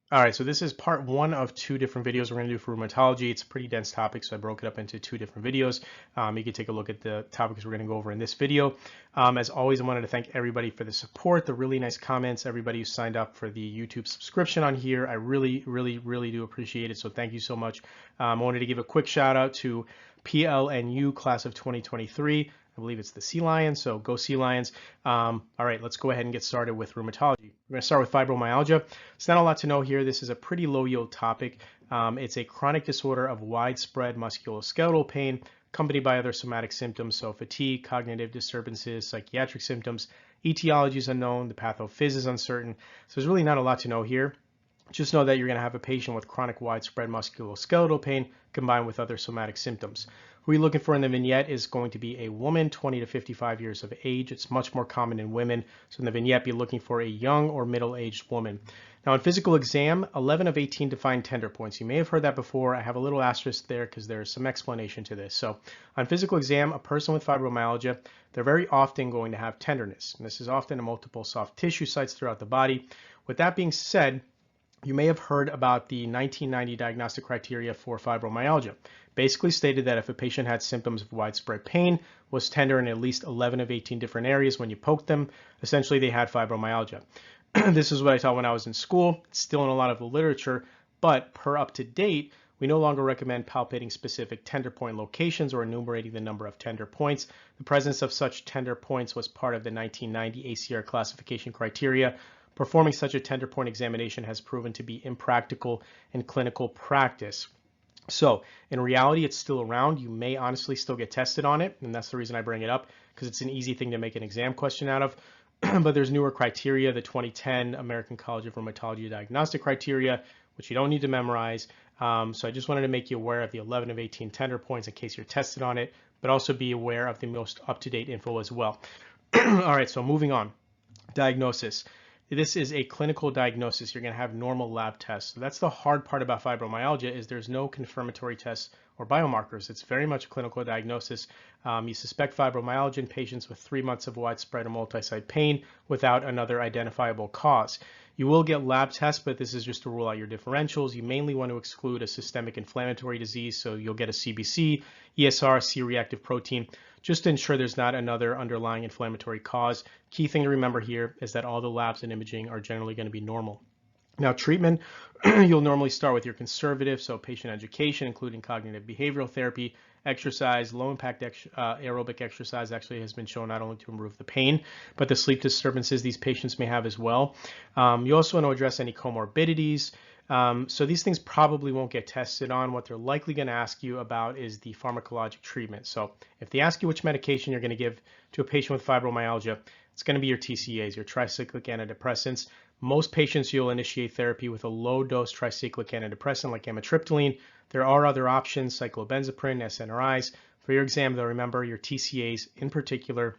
All right, so this is part one of two different videos we're going to do for rheumatology. It's a pretty dense topic, so I broke it up into two different videos. You can take a look at the topics we're going to go over in this video. As always, I wanted to thank everybody for the support, the really nice comments, everybody who signed up for the YouTube subscription on here. I really do appreciate it, so thank you so much. I wanted to give a quick shout out to PLNU class of 2023. I believe it's the Sea Lions, so go Sea Lions. All right, let's go ahead and get started with rheumatology. We're going to start with fibromyalgia. It's not a lot to know here. This is a pretty low yield topic. It's a chronic disorder of widespread musculoskeletal pain accompanied by other somatic symptoms, so fatigue, cognitive disturbances, psychiatric symptoms. Etiology is unknown, the pathophys is uncertain, so there's really not a lot to know here. Just know that you're going to have a patient with chronic widespread musculoskeletal pain combined with other somatic symptoms. Who you're looking for in the vignette is going to be a woman, 20 to 55 years of age. It's much more common in women. So in the vignette, be looking for a young or middle-aged woman. Now in physical exam, 11 of 18 define tender points. You may have heard that before. I have a little asterisk there because there's some explanation to this. So on physical exam, a person with fibromyalgia, they're very often going to have tenderness. And this is often in multiple soft tissue sites throughout the body. With that being said, you may have heard about the 1990 diagnostic criteria for fibromyalgia. Basically stated that if a patient had symptoms of widespread pain, was tender in at least 11 of 18 different areas when you poked them, essentially they had fibromyalgia. This is what I taught when I was in school. It's still in a lot of the literature, but per up to date, we no longer recommend palpating specific tender point locations or enumerating the number of tender points. The presence of such tender points was part of the 1990 ACR classification criteria. Performing such a tender point examination has proven to be impractical in clinical practice. So in reality, it's still around. You may honestly still get tested on it, and that's the reason I bring it up, because it's an easy thing to make an exam question out of. But there's newer criteria, the 2010 American College of Rheumatology diagnostic criteria, which you don't need to memorize. So I just wanted to make you aware of the 11 of 18 tender points in case you're tested on it, but also be aware of the most up-to-date info as well. All right, so moving on. Diagnosis. This is a clinical diagnosis. You're going to have normal lab tests. So that's the hard part about fibromyalgia, is there's no confirmatory tests or biomarkers. It's very much a clinical diagnosis. You suspect fibromyalgia in patients with 3 months of widespread or multi-site pain without another identifiable cause. You will get lab tests, but this is just to rule out your differentials. You mainly want to exclude a systemic inflammatory disease, so you'll get a CBC, ESR, C-reactive protein, just to ensure there's not another underlying inflammatory cause. Key thing to remember here is that all the labs and imaging are generally going to be normal. Now treatment, you'll normally start with your conservative, so patient education, including cognitive behavioral therapy, exercise, low impact aerobic exercise actually has been shown not only to improve the pain, but the sleep disturbances these patients may have as well. You also want to address any comorbidities. So these things probably won't get tested on. What they're likely going to ask you about is the pharmacologic treatment. So if they ask you which medication you're going to give to a patient with fibromyalgia, it's going to be your TCAs, your tricyclic antidepressants. Most patients, you'll initiate therapy with a low-dose tricyclic antidepressant like amitriptyline. There are other options, cyclobenzaprine, SNRIs. For your exam, though, remember your TCAs, in particular,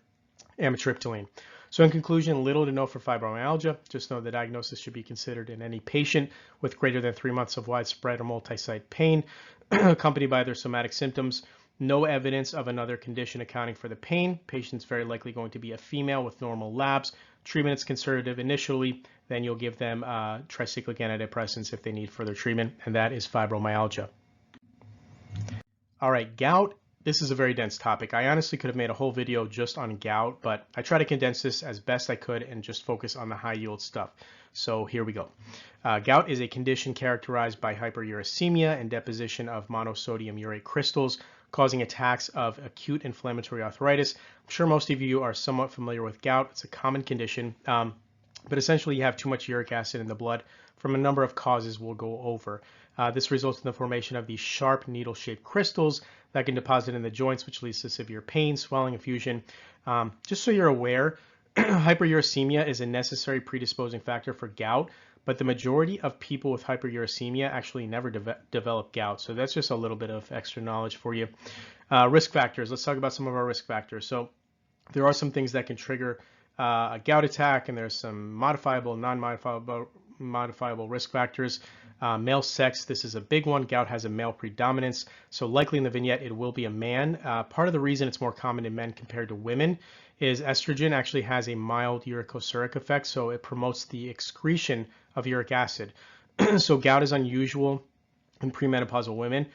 amitriptyline. So in conclusion, little to know for fibromyalgia. Just know the diagnosis should be considered in any patient with greater than 3 months of widespread or multi-site pain, accompanied by other somatic symptoms. No evidence of another condition accounting for the pain. Patient's very likely going to be a female with normal labs. Treatment is conservative initially, then you'll give them tricyclic antidepressants if they need further treatment, and that is fibromyalgia. All right, gout. This is a very dense topic. I honestly could have made a whole video just on gout, but I try to condense this as best I could and just focus on the high yield stuff. So here we go. Gout is a condition characterized by hyperuricemia and deposition of monosodium urate crystals, causing attacks of acute inflammatory arthritis. I'm sure most of you are somewhat familiar with gout. It's a common condition, but essentially you have too much uric acid in the blood from a number of causes we'll go over. This results in the formation of these sharp needle-shaped crystals that can deposit in the joints, which leads to severe pain, swelling, effusion. Just so you're aware, hyperuricemia is a necessary predisposing factor for gout, but the majority of people with hyperuricemia actually never develop gout. So that's just a little bit of extra knowledge for you. Risk factors. Let's talk about some of our risk factors. So there are some things that can trigger a gout attack, and there's some modifiable, non-modifiable risk factors. Male sex, this is a big one. Gout has a male predominance, so likely in the vignette it will be a man. Part of the reason it's more common in men compared to women is estrogen actually has a mild uricosuric effect, so it promotes the excretion of uric acid. So gout is unusual in premenopausal women.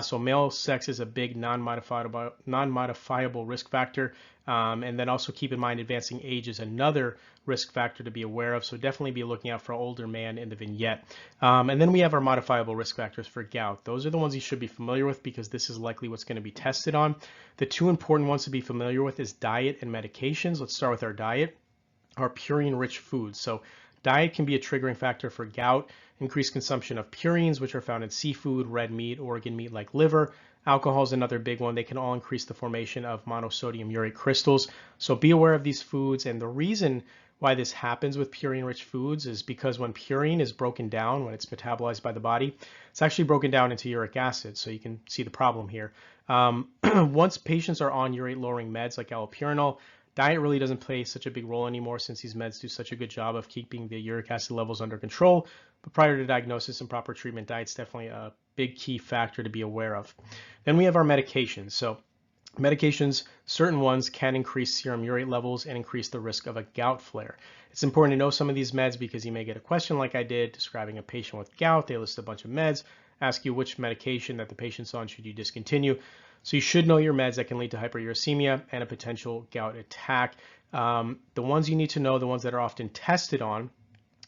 So male sex is a big non-modifiable risk factor. And then also keep in mind advancing age is another risk factor to be aware of. So definitely be looking out for an older man in the vignette. And then we have our modifiable risk factors for gout. Those are the ones you should be familiar with because this is likely what's going to be tested on. The two important ones to be familiar with is diet and medications. Let's start with our diet. Our purine-rich foods. So diet can be a triggering factor for gout. Increased consumption of purines, which are found in seafood, red meat, organ meat like liver. Alcohol is another big one. They can all increase the formation of monosodium urate crystals. So be aware of these foods. And the reason why this happens with purine-rich foods is because when purine is broken down, when it's metabolized by the body, it's actually broken down into uric acid. So you can see the problem here. Once patients are on urate-lowering meds like allopurinol, diet really doesn't play such a big role anymore since these meds do such a good job of keeping the uric acid levels under control. But prior to diagnosis and proper treatment, diet's definitely a big key factor to be aware of. Then we have our medications. So medications, certain ones can increase serum urate levels and increase the risk of a gout flare. It's important to know some of these meds because you may get a question like I did describing a patient with gout. They list a bunch of meds, ask you which medication that the patient's on should you discontinue. So you should know your meds that can lead to hyperuricemia and a potential gout attack. The ones you need to know, the ones that are often tested on,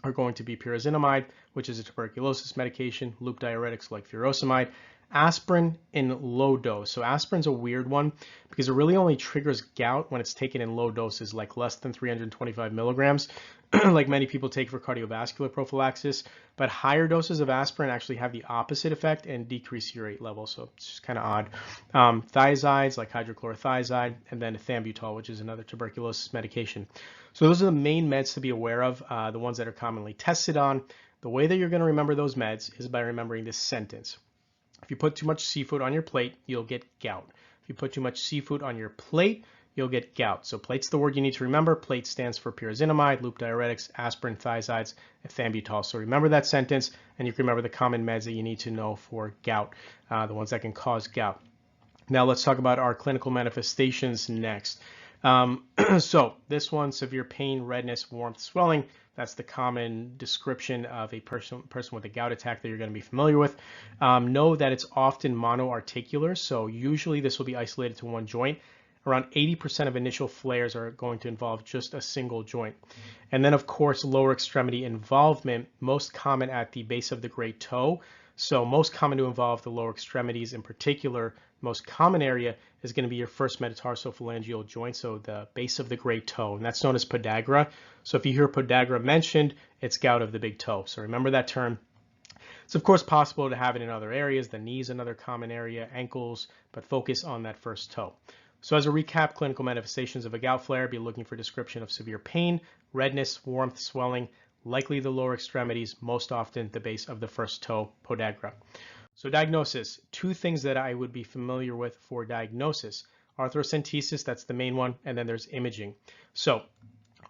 are going to be pyrazinamide, which is a tuberculosis medication, loop diuretics like furosemide, aspirin in low dose. So aspirin's a weird one because it really only triggers gout when it's taken in low doses, like less than 325 milligrams, like many people take for cardiovascular prophylaxis. But higher doses of aspirin actually have the opposite effect and decrease urate levels. So it's just kind of odd. Thiazides like hydrochlorothiazide, and then ethambutol, which is another tuberculosis medication. So those are the main meds to be aware of, the ones that are commonly tested on. The way that you're going to remember those meds is by remembering this sentence. If you put too much seafood on your plate, you'll get gout. If you put too much seafood on your plate, you'll get gout. So plate's the word you need to remember. Plate stands for pyrazinamide, loop diuretics, aspirin, thiazides, ethambutol. So remember that sentence, and you can remember the common meds that you need to know for gout, the ones that can cause gout. Now let's talk about our clinical manifestations next. So this one, severe pain, redness, warmth, swelling. That's the common description of a person with a gout attack that you're going to be familiar with. Know that it's often monoarticular, so usually this will be isolated to one joint. Around 80% of initial flares are going to involve just a single joint. And then, of course, lower extremity involvement, most common at the base of the great toe. So most common to involve the lower extremities in particular. Most common area is going to be your first metatarsophalangeal joint, so the base of the great toe, and that's known as podagra. So if you hear podagra mentioned, it's gout of the big toe. So remember that term. It's of course possible to have it in other areas. The knee is another common area, ankles, but focus on that first toe. So as a recap, clinical manifestations of a gout flare, be looking for description of severe pain, redness, warmth, swelling, likely the lower extremities, most often the base of the first toe, podagra. So diagnosis, two things that I would be familiar with for diagnosis. Arthrocentesis, that's the main one, and then there's imaging. So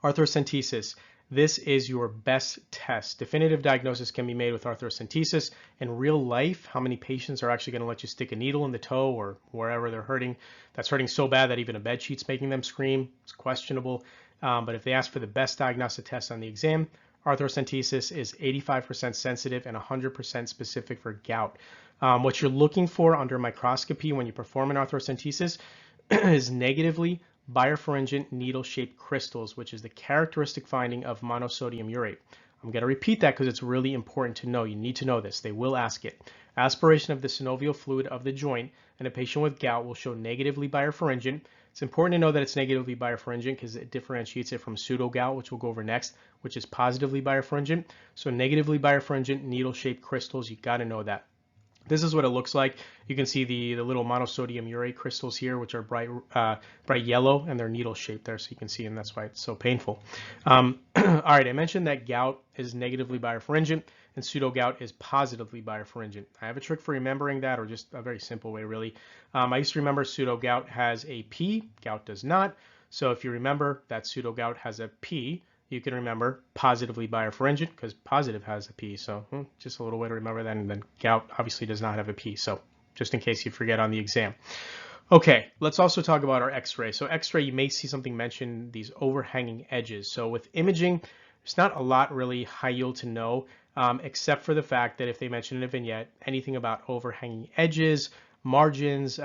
arthrocentesis, this is your best test. Definitive diagnosis can be made with arthrocentesis. In real life, how many patients are actually going to let you stick a needle in the toe or wherever they're hurting? That's hurting so bad that even a bed sheet's making them scream. It's questionable. But if they ask for the best diagnostic test on the exam, arthrocentesis is 85% sensitive and 100% specific for gout. What you're looking for under microscopy when you perform an arthrocentesis is negatively birefringent needle-shaped crystals, which is the characteristic finding of monosodium urate. I'm going to repeat that because it's really important to know. You need to know this. They will ask it. Aspiration of the synovial fluid of the joint in a patient with gout will show negatively birefringent. It's important to know that it's negatively birefringent because it differentiates it from pseudogout, which we'll go over next, which is positively birefringent. So negatively birefringent needle-shaped crystals, you got to know that. This is what it looks like. You can see the little monosodium urate crystals here, which are bright yellow, and they're needle shaped there, so you can see, and that's why it's so painful. All right, I mentioned that gout is negatively birefringent and pseudogout is positively birefringent. I have a trick for remembering that, or just a very simple way, really. I used to remember pseudogout has a P, gout does not. So if you remember that pseudogout has a P, you can remember positively birefringent because positive has a P. So just a little way to remember that. And then gout obviously does not have a P. So just in case you forget on the exam. Okay, let's also talk about our x-ray. So x-ray, you may see something mentioned, these overhanging edges. So with imaging, There's not a lot really high yield to know, except for the fact that if they mention in a vignette anything about overhanging edges, margins,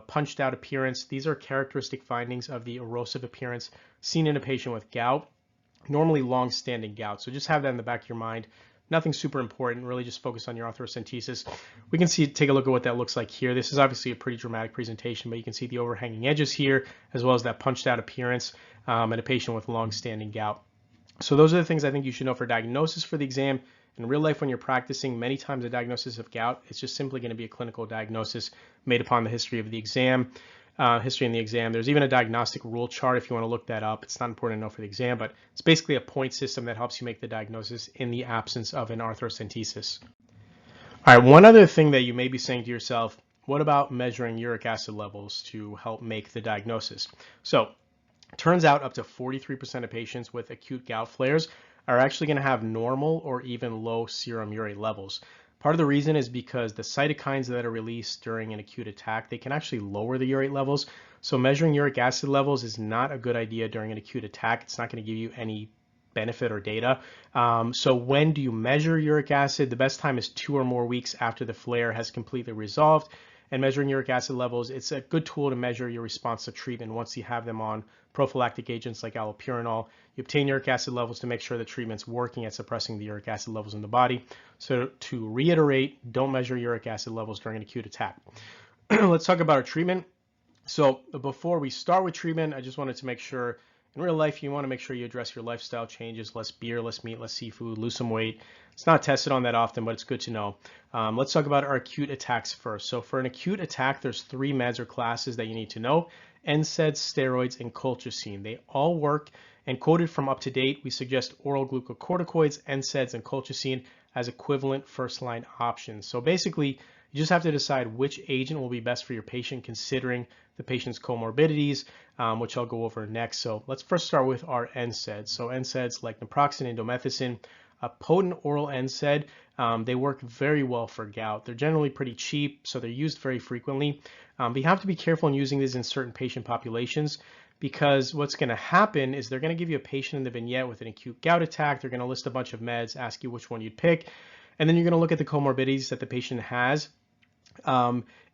punched out appearance, these are characteristic findings of the erosive appearance seen in a patient with gout, normally long-standing gout. So just have that in the back of your mind. Nothing super important, really just focus on your arthrocentesis. We can take a look at what that looks like here. This is obviously a pretty dramatic presentation, but you can see the overhanging edges here, as well as that punched out appearance in a patient with long-standing gout. So those are the things I think you should know for diagnosis for the exam. In real life, when you're practicing, many times a diagnosis of gout, it's just simply going to be a clinical diagnosis made upon the history of the exam. History in the exam. There's even a diagnostic rule chart if you want to look that up. It's not important to know for the exam, but it's basically a point system that helps you make the diagnosis in the absence of an arthrocentesis. All right, one other thing that you may be saying to yourself, what about measuring uric acid levels to help make the diagnosis? So, turns out up to 43% of patients with acute gout flares are actually going to have normal or even low serum urate levels. Part of the reason is because the cytokines that are released during an acute attack, they can actually lower the urate levels. So measuring uric acid levels is not a good idea during an acute attack. It's not going to give you any benefit or data. So when do you measure uric acid? The best time is 2 or more weeks after the flare has completely resolved. And measuring uric acid levels, it's a good tool to measure your response to treatment once you have them on prophylactic agents like allopurinol. You obtain uric acid levels to make sure the treatment's working at suppressing the uric acid levels in the body. So to reiterate, don't measure uric acid levels during an acute attack. Let's talk about our treatment. So before we start with treatment, I just wanted to make sure in real life, you want to make sure you address your lifestyle changes, less beer, less meat, less seafood, lose some weight. It's not tested on that often, but it's good to know. Let's talk about our acute attacks first. So for an acute attack, there's 3 meds or classes that you need to know: NSAIDs, steroids, and colchicine. They all work, and quoted from Up to Date, we suggest oral glucocorticoids, NSAIDs, and colchicine as equivalent first-line options. So basically, you just have to decide which agent will be best for your patient considering the patient's comorbidities, which I'll go over next. So let's first start with our NSAIDs. So NSAIDs like naproxen and indomethacin, a potent oral NSAID, they work very well for gout. They're generally pretty cheap, so they're used very frequently. But you have to be careful in using these in certain patient populations, because what's going to happen is they're going to give you a patient in the vignette with an acute gout attack. They're going to list a bunch of meds, ask you which one you'd pick, and then you're going to look at the comorbidities that the patient has.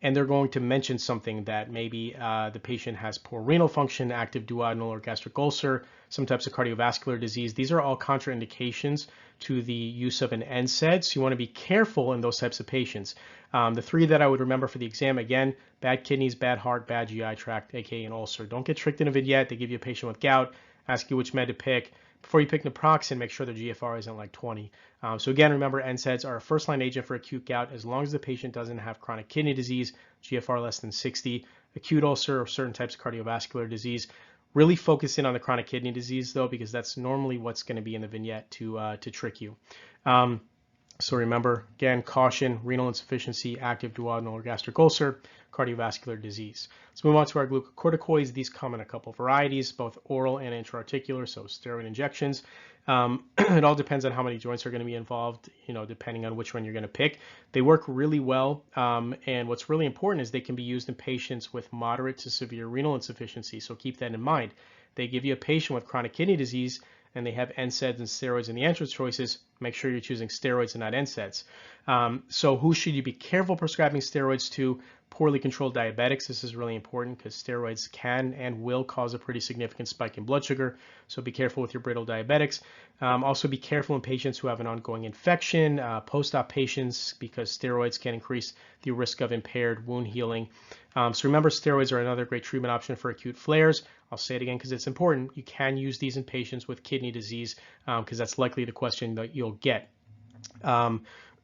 And they're going to mention something that maybe the patient has poor renal function, active duodenal or gastric ulcer, some types of cardiovascular disease. These are all contraindications to the use of an NSAID, so you want to be careful in those types of patients. The 3 that I would remember for the exam, again, bad kidneys, bad heart, bad GI tract, aka an ulcer. Don't get tricked in a vignette. They give you a patient with gout, ask you which med to pick. Before you pick naproxen, make sure their GFR isn't like 20. So again, remember, NSAIDs are a first-line agent for acute gout as long as the patient doesn't have chronic kidney disease, GFR less than 60, acute ulcer, or certain types of cardiovascular disease. Really focus in on the chronic kidney disease, though, because that's normally what's going to be in the vignette to trick you. So remember, again, caution, renal insufficiency, active duodenal or gastric ulcer, cardiovascular disease. Let's move on to our glucocorticoids. These come in a couple varieties, both oral and intraarticular, so steroid injections. It all depends on how many joints are going to be involved, depending on which one you're going to pick. They work really well, and what's really important is they can be used in patients with moderate to severe renal insufficiency, so keep that in mind. They give you a patient with chronic kidney disease, and they have NSAIDs and steroids in the entrance choices. Make sure you're choosing steroids and not NSAIDs. So who should you be careful prescribing steroids to? Poorly controlled diabetics. This is really important because steroids can and will cause a pretty significant spike in blood sugar. So be careful with your brittle diabetics. Also be careful in patients who have an ongoing infection, post-op patients, because steroids can increase the risk of impaired wound healing. So remember, steroids are another great treatment option for acute flares. I'll say it again because it's important. You can use these in patients with kidney disease because that's likely the question that you'll get.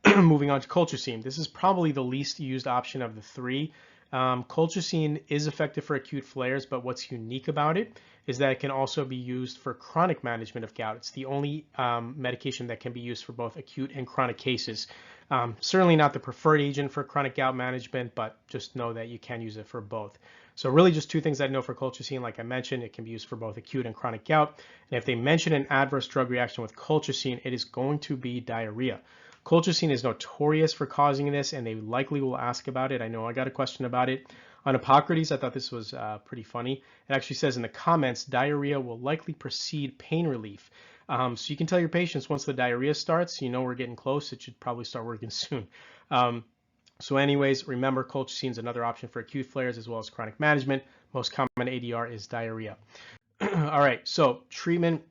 Moving on to colchicine. This is probably the least used option of the 3. Colchicine is effective for acute flares, but what's unique about it is that it can also be used for chronic management of gout. It's the only medication that can be used for both acute and chronic cases. Certainly not the preferred agent for chronic gout management, but just know that you can use it for both. So really just 2 things I know for colchicine. Like I mentioned, it can be used for both acute and chronic gout. And if they mention an adverse drug reaction with colchicine, it is going to be diarrhea. Colchicine is notorious for causing this, and they likely will ask about it. I know I got a question about it. On Hippocrates, I thought this was pretty funny. It actually says in the comments, diarrhea will likely precede pain relief. So you can tell your patients once the diarrhea starts, you know we're getting close. It should probably start working soon. So anyways, remember colchicine is another option for acute flares as well as chronic management. Most common ADR is diarrhea. All right, so treatment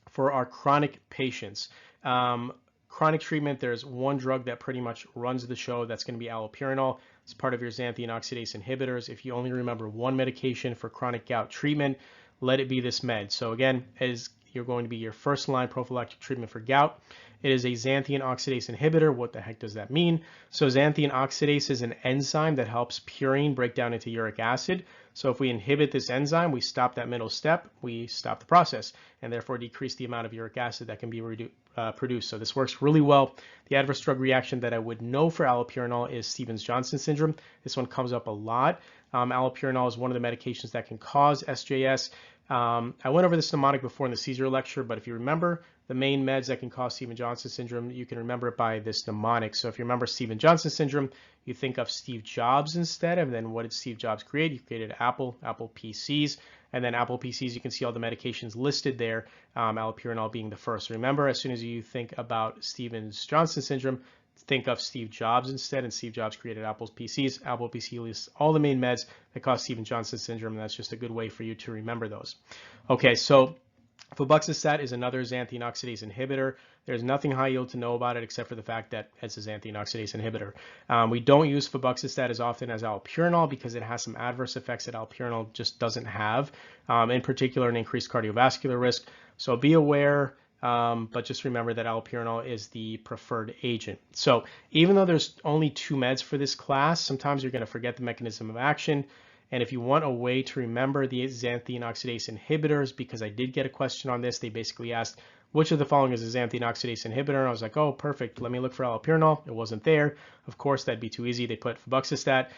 for our chronic patients. Chronic treatment, there's one drug that pretty much runs the show. That's going to be allopurinol. It's part of your xanthine oxidase inhibitors. If you only remember one medication for chronic gout treatment, let it be this med. So again, as you're going to be your first line prophylactic treatment for gout, it is a xanthine oxidase inhibitor. What the heck does that mean? So xanthine oxidase is an enzyme that helps purine break down into uric acid. So if we inhibit this enzyme, we stop that middle step, we stop the process, and therefore decrease the amount of uric acid that can be produced. So this works really well. The adverse drug reaction that I would know for allopurinol is Stevens-Johnson syndrome. This one comes up a lot. Allopurinol is one of the medications that can cause SJS. I went over this mnemonic before in the seizure lecture, but if you remember the main meds that can cause Stevens-Johnson syndrome, you can remember it by this mnemonic. So if you remember Stevens-Johnson syndrome, you think of Steve Jobs instead, and then what did Steve Jobs create? He created Apple PCs, and then Apple PCs, you can see all the medications listed there, allopurinol being the first. Remember, as soon as you think about Stevens-Johnson syndrome, think of Steve Jobs instead, and Steve Jobs created Apple's PCs. Apple PC lists all the main meds that cause Stevens-Johnson syndrome, and that's just a good way for you to remember those. Okay, so febuxostat is another xanthine oxidase inhibitor. There's nothing high yield to know about it except for the fact that it's a xanthine oxidase inhibitor. We don't use febuxostat as often as allopurinol because it has some adverse effects that allopurinol just doesn't have, in particular an increased cardiovascular risk. So be aware, but just remember that allopurinol is the preferred agent. So even though there's only two meds for this class, sometimes you're going to forget the mechanism of action. And if you want a way to remember the xanthine oxidase inhibitors, because I did get a question on this, they basically asked, which of the following is a xanthine oxidase inhibitor? And I was like, oh, perfect. Let me look for allopurinol. It wasn't there. Of course, that'd be too easy. They put febuxostat.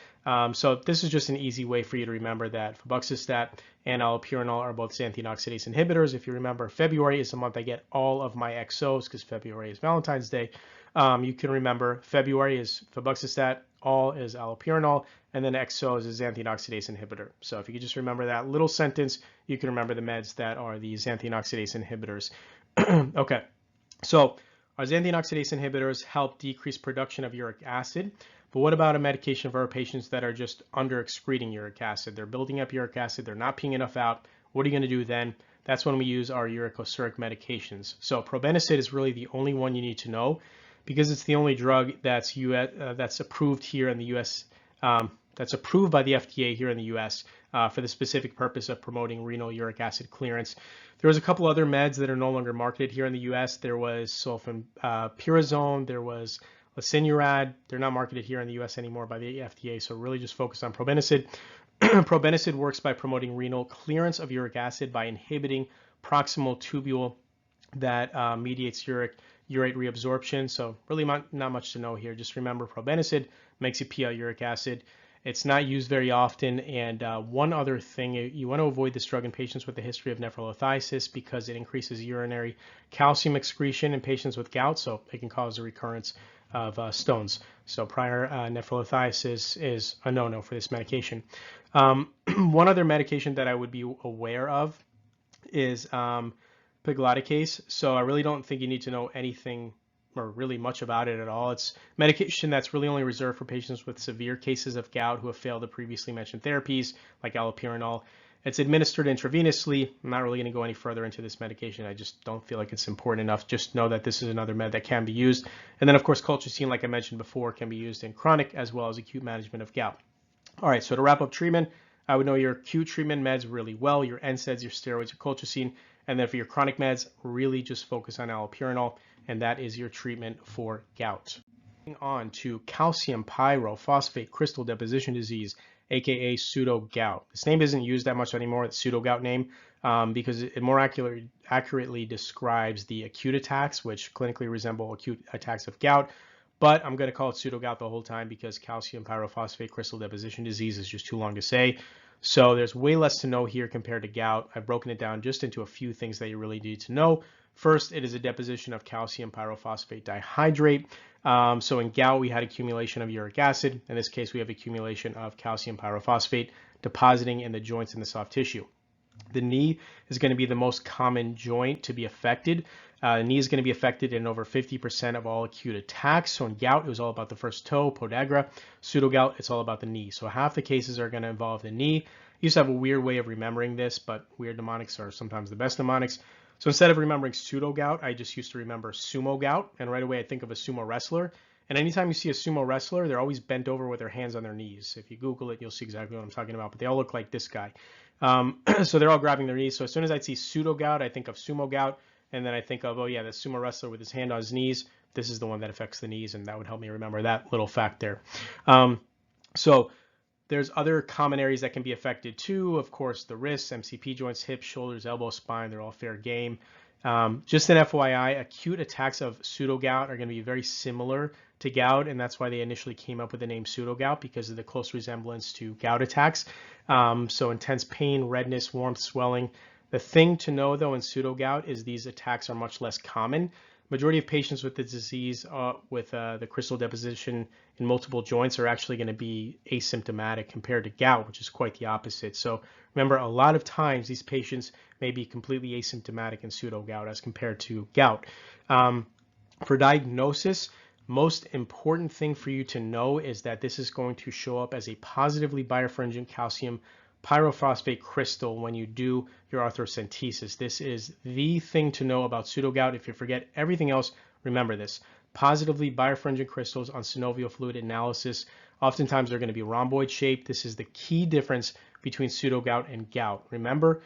So this is just an easy way for you to remember that febuxostat and allopurinol are both xanthine oxidase inhibitors. If you remember, February is the month I get all of my XOs because February is Valentine's Day. You can remember February is febuxostat, all is allopurinol, and then XO is a xanthine oxidase inhibitor. So if you could just remember that little sentence, you can remember the meds that are the xanthine oxidase inhibitors. Okay, so our xanthine oxidase inhibitors help decrease production of uric acid. But what about a medication for our patients that are just under excreting uric acid? They're building up uric acid, they're not peeing enough out. What are you going to do then? That's when we use our uricosuric medications. So probenecid is really the only one you need to know because it's the only drug that's approved here in the U.S. That's approved by the FDA here in the U.S. For the specific purpose of promoting renal uric acid clearance. There was a couple other meds that are no longer marketed here in the U.S. There was sulfonylurea, there was lesinurad. They're not marketed here in the U.S. anymore by the FDA, so really just focus on probenecid. Probenecid works by promoting renal clearance of uric acid by inhibiting proximal tubule that mediates urate reabsorption. So really not much to know here. Just remember probenecid makes you pee out uric acid. It's not used very often. And one other thing, you want to avoid this drug in patients with a history of nephrolithiasis because it increases urinary calcium excretion in patients with gout, so it can cause a recurrence of stones. So prior nephrolithiasis is a no-no for this medication. One other medication that I would be aware of is pegloticase. So I really don't think you need to know anything or really much about it at all. It's medication that's really only reserved for patients with severe cases of gout who have failed the previously mentioned therapies like allopurinol. It's administered intravenously. I'm not really going to go any further into this medication. I just don't feel like it's important enough. Just know that this is another med that can be used. And then, of course, colchicine, like I mentioned before, can be used in chronic as well as acute management of gout. All right, so to wrap up treatment, I would know your acute treatment meds really well, your NSAIDs, your steroids, your colchicine, and then for your chronic meds, really just focus on allopurinol, and that is your treatment for gout. Moving on to calcium pyrophosphate crystal deposition disease, aka pseudogout. This name isn't used that much anymore, the pseudogout name, because it more accurately describes the acute attacks, which clinically resemble acute attacks of gout. But I'm going to call it pseudogout the whole time because calcium pyrophosphate crystal deposition disease is just too long to say. So there's way less to know here compared to gout. I've broken it down just into a few things that you really need to know. First, it is a deposition of calcium pyrophosphate dihydrate. So in gout, we had accumulation of uric acid. In this case, we have accumulation of calcium pyrophosphate depositing in the joints and the soft tissue. The knee is going to be the most common joint to be affected. The knee is going to be affected in over 50% of all acute attacks. So in gout, it was all about the first toe, podagra. Pseudogout, it's all about the knee. So half the cases are going to involve the knee. I used to have a weird way of remembering this, but weird mnemonics are sometimes the best mnemonics. So instead of remembering pseudogout, I just used to remember sumo gout. And right away, I think of a sumo wrestler. And anytime you see a sumo wrestler, they're always bent over with their hands on their knees. If you Google it, you'll see exactly what I'm talking about. But they all look like this guy. So they're all grabbing their knees. So as soon as I see pseudogout, I think of sumo gout. And then I think of, oh yeah, the sumo wrestler with his hand on his knees. This is the one that affects the knees. And that would help me remember that little fact there. So there's other common areas that can be affected too. Of course, the wrists, MCP joints, hips, shoulders, elbows, spine, they're all fair game. Just an FYI, acute attacks of pseudogout are going to be very similar to gout, and that's why they initially came up with the name pseudogout, because of the close resemblance to gout attacks. So intense pain, redness, warmth, swelling. The thing to know though in pseudogout is these attacks are much less common. Majority of patients with the disease with the crystal deposition in multiple joints are actually going to be asymptomatic compared to gout, which is quite the opposite. So remember, a lot of times these patients may be completely asymptomatic in pseudogout as compared to gout. For diagnosis, most important thing for you to know is that this is going to show up as a positively birefringent calcium pyrophosphate crystal when you do your arthrocentesis. This is the thing to know about pseudogout. If you forget everything else, remember this. Positively birefringent crystals on synovial fluid analysis, oftentimes they're going to be rhomboid shaped. This is the key difference between pseudogout and gout. Remember,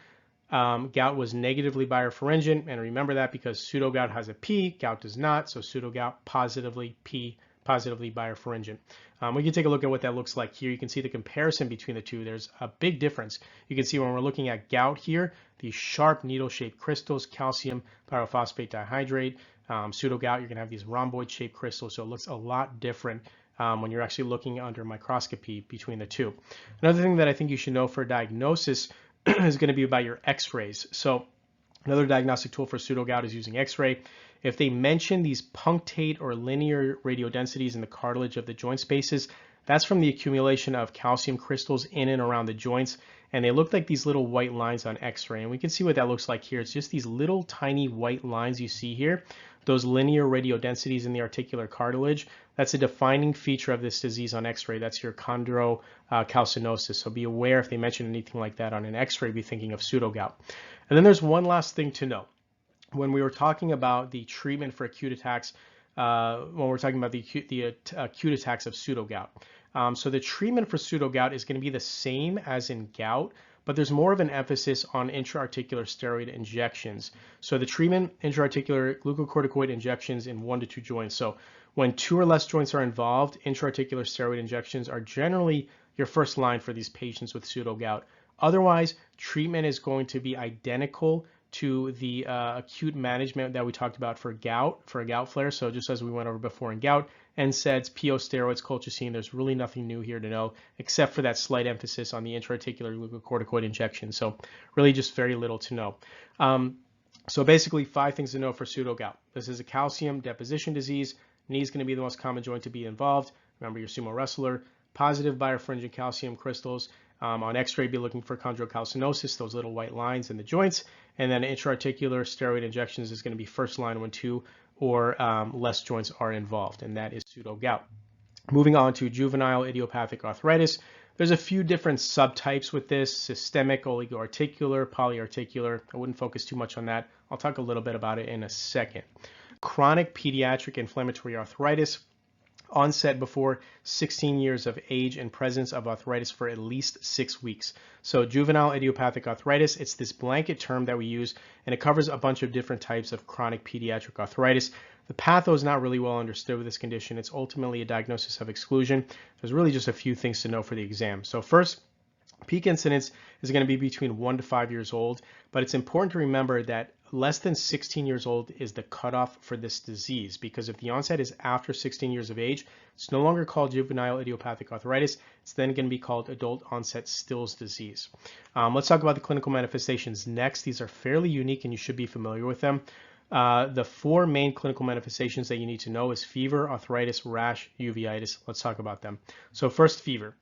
gout was negatively birefringent, and remember that because pseudogout has a P, gout does not, so pseudogout positively P, positively birefringent. We can take a look at what that looks like here. You can see the comparison between the two. There's a big difference. You can see when we're looking at gout here, these sharp needle-shaped crystals, calcium pyrophosphate dihydrate. Pseudogout, you're going to have these rhomboid-shaped crystals, so it looks a lot different when you're actually looking under microscopy between the two. Another thing that I think you should know for diagnosis is going to be about your x-rays. So another diagnostic tool for pseudogout is using x-ray. If they mention these punctate or linear radiodensities in the cartilage of the joint spaces, that's from the accumulation of calcium crystals in and around the joints, and they look like these little white lines on x-ray. And we can see what that looks like here. It's just these little tiny white lines you see here, those linear radiodensities in the articular cartilage. That's a defining feature of this disease on x-ray. That's your chondrocalcinosis. So be aware if they mention anything like that on an x-ray, be thinking of pseudogout. And then there's one last thing to know. When we were talking about the treatment for acute attacks, when we're talking about the acute attacks of pseudogout. So the treatment for pseudogout is going to be the same as in gout, but there's more of an emphasis on intra-articular steroid injections. So the treatment, intra-articular glucocorticoid injections in 1 to 2 joints. So when 2 or less joints are involved, intra-articular steroid injections are generally your first line for these patients with pseudogout. Otherwise, treatment is going to be identical to the acute management that we talked about for gout, for a gout flare. So just as we went over before in gout, NSAIDs, PO steroids, colchicine, there's really nothing new here to know, except for that slight emphasis on the intra-articular glucocorticoid injection. So really just very little to know. So basically 5 things to know for pseudogout. This is a calcium deposition disease. Knee is going to be the most common joint to be involved. Remember your sumo wrestler. Positive birefringent calcium crystals. On x-ray, be looking for chondrocalcinosis, those little white lines in the joints. And then intra-articular steroid injections is going to be first line when 2 or less joints are involved, and that is pseudogout. Moving on to juvenile idiopathic arthritis. There's a few different subtypes with this: systemic, oligoarticular, polyarticular. I wouldn't focus too much on that. I'll talk a little bit about it in a second. Chronic pediatric inflammatory arthritis. Onset before 16 years of age and presence of arthritis for at least 6 weeks. So juvenile idiopathic arthritis, it's this blanket term that we use, and it covers a bunch of different types of chronic pediatric arthritis. The patho is not really well understood with this condition. It's ultimately a diagnosis of exclusion. There's really just a few things to know for the exam. So first, peak incidence is going to be between 1 to 5 years old, but it's important to remember that less than 16 years old is the cutoff for this disease, because if the onset is after 16 years of age, it's no longer called juvenile idiopathic arthritis. It's then going to be called adult onset Still's disease. Let's talk about the clinical manifestations next. These are fairly unique and you should be familiar with them. The 4 main clinical manifestations that you need to know is fever, arthritis, rash, uveitis. Let's talk about them. So first, fever.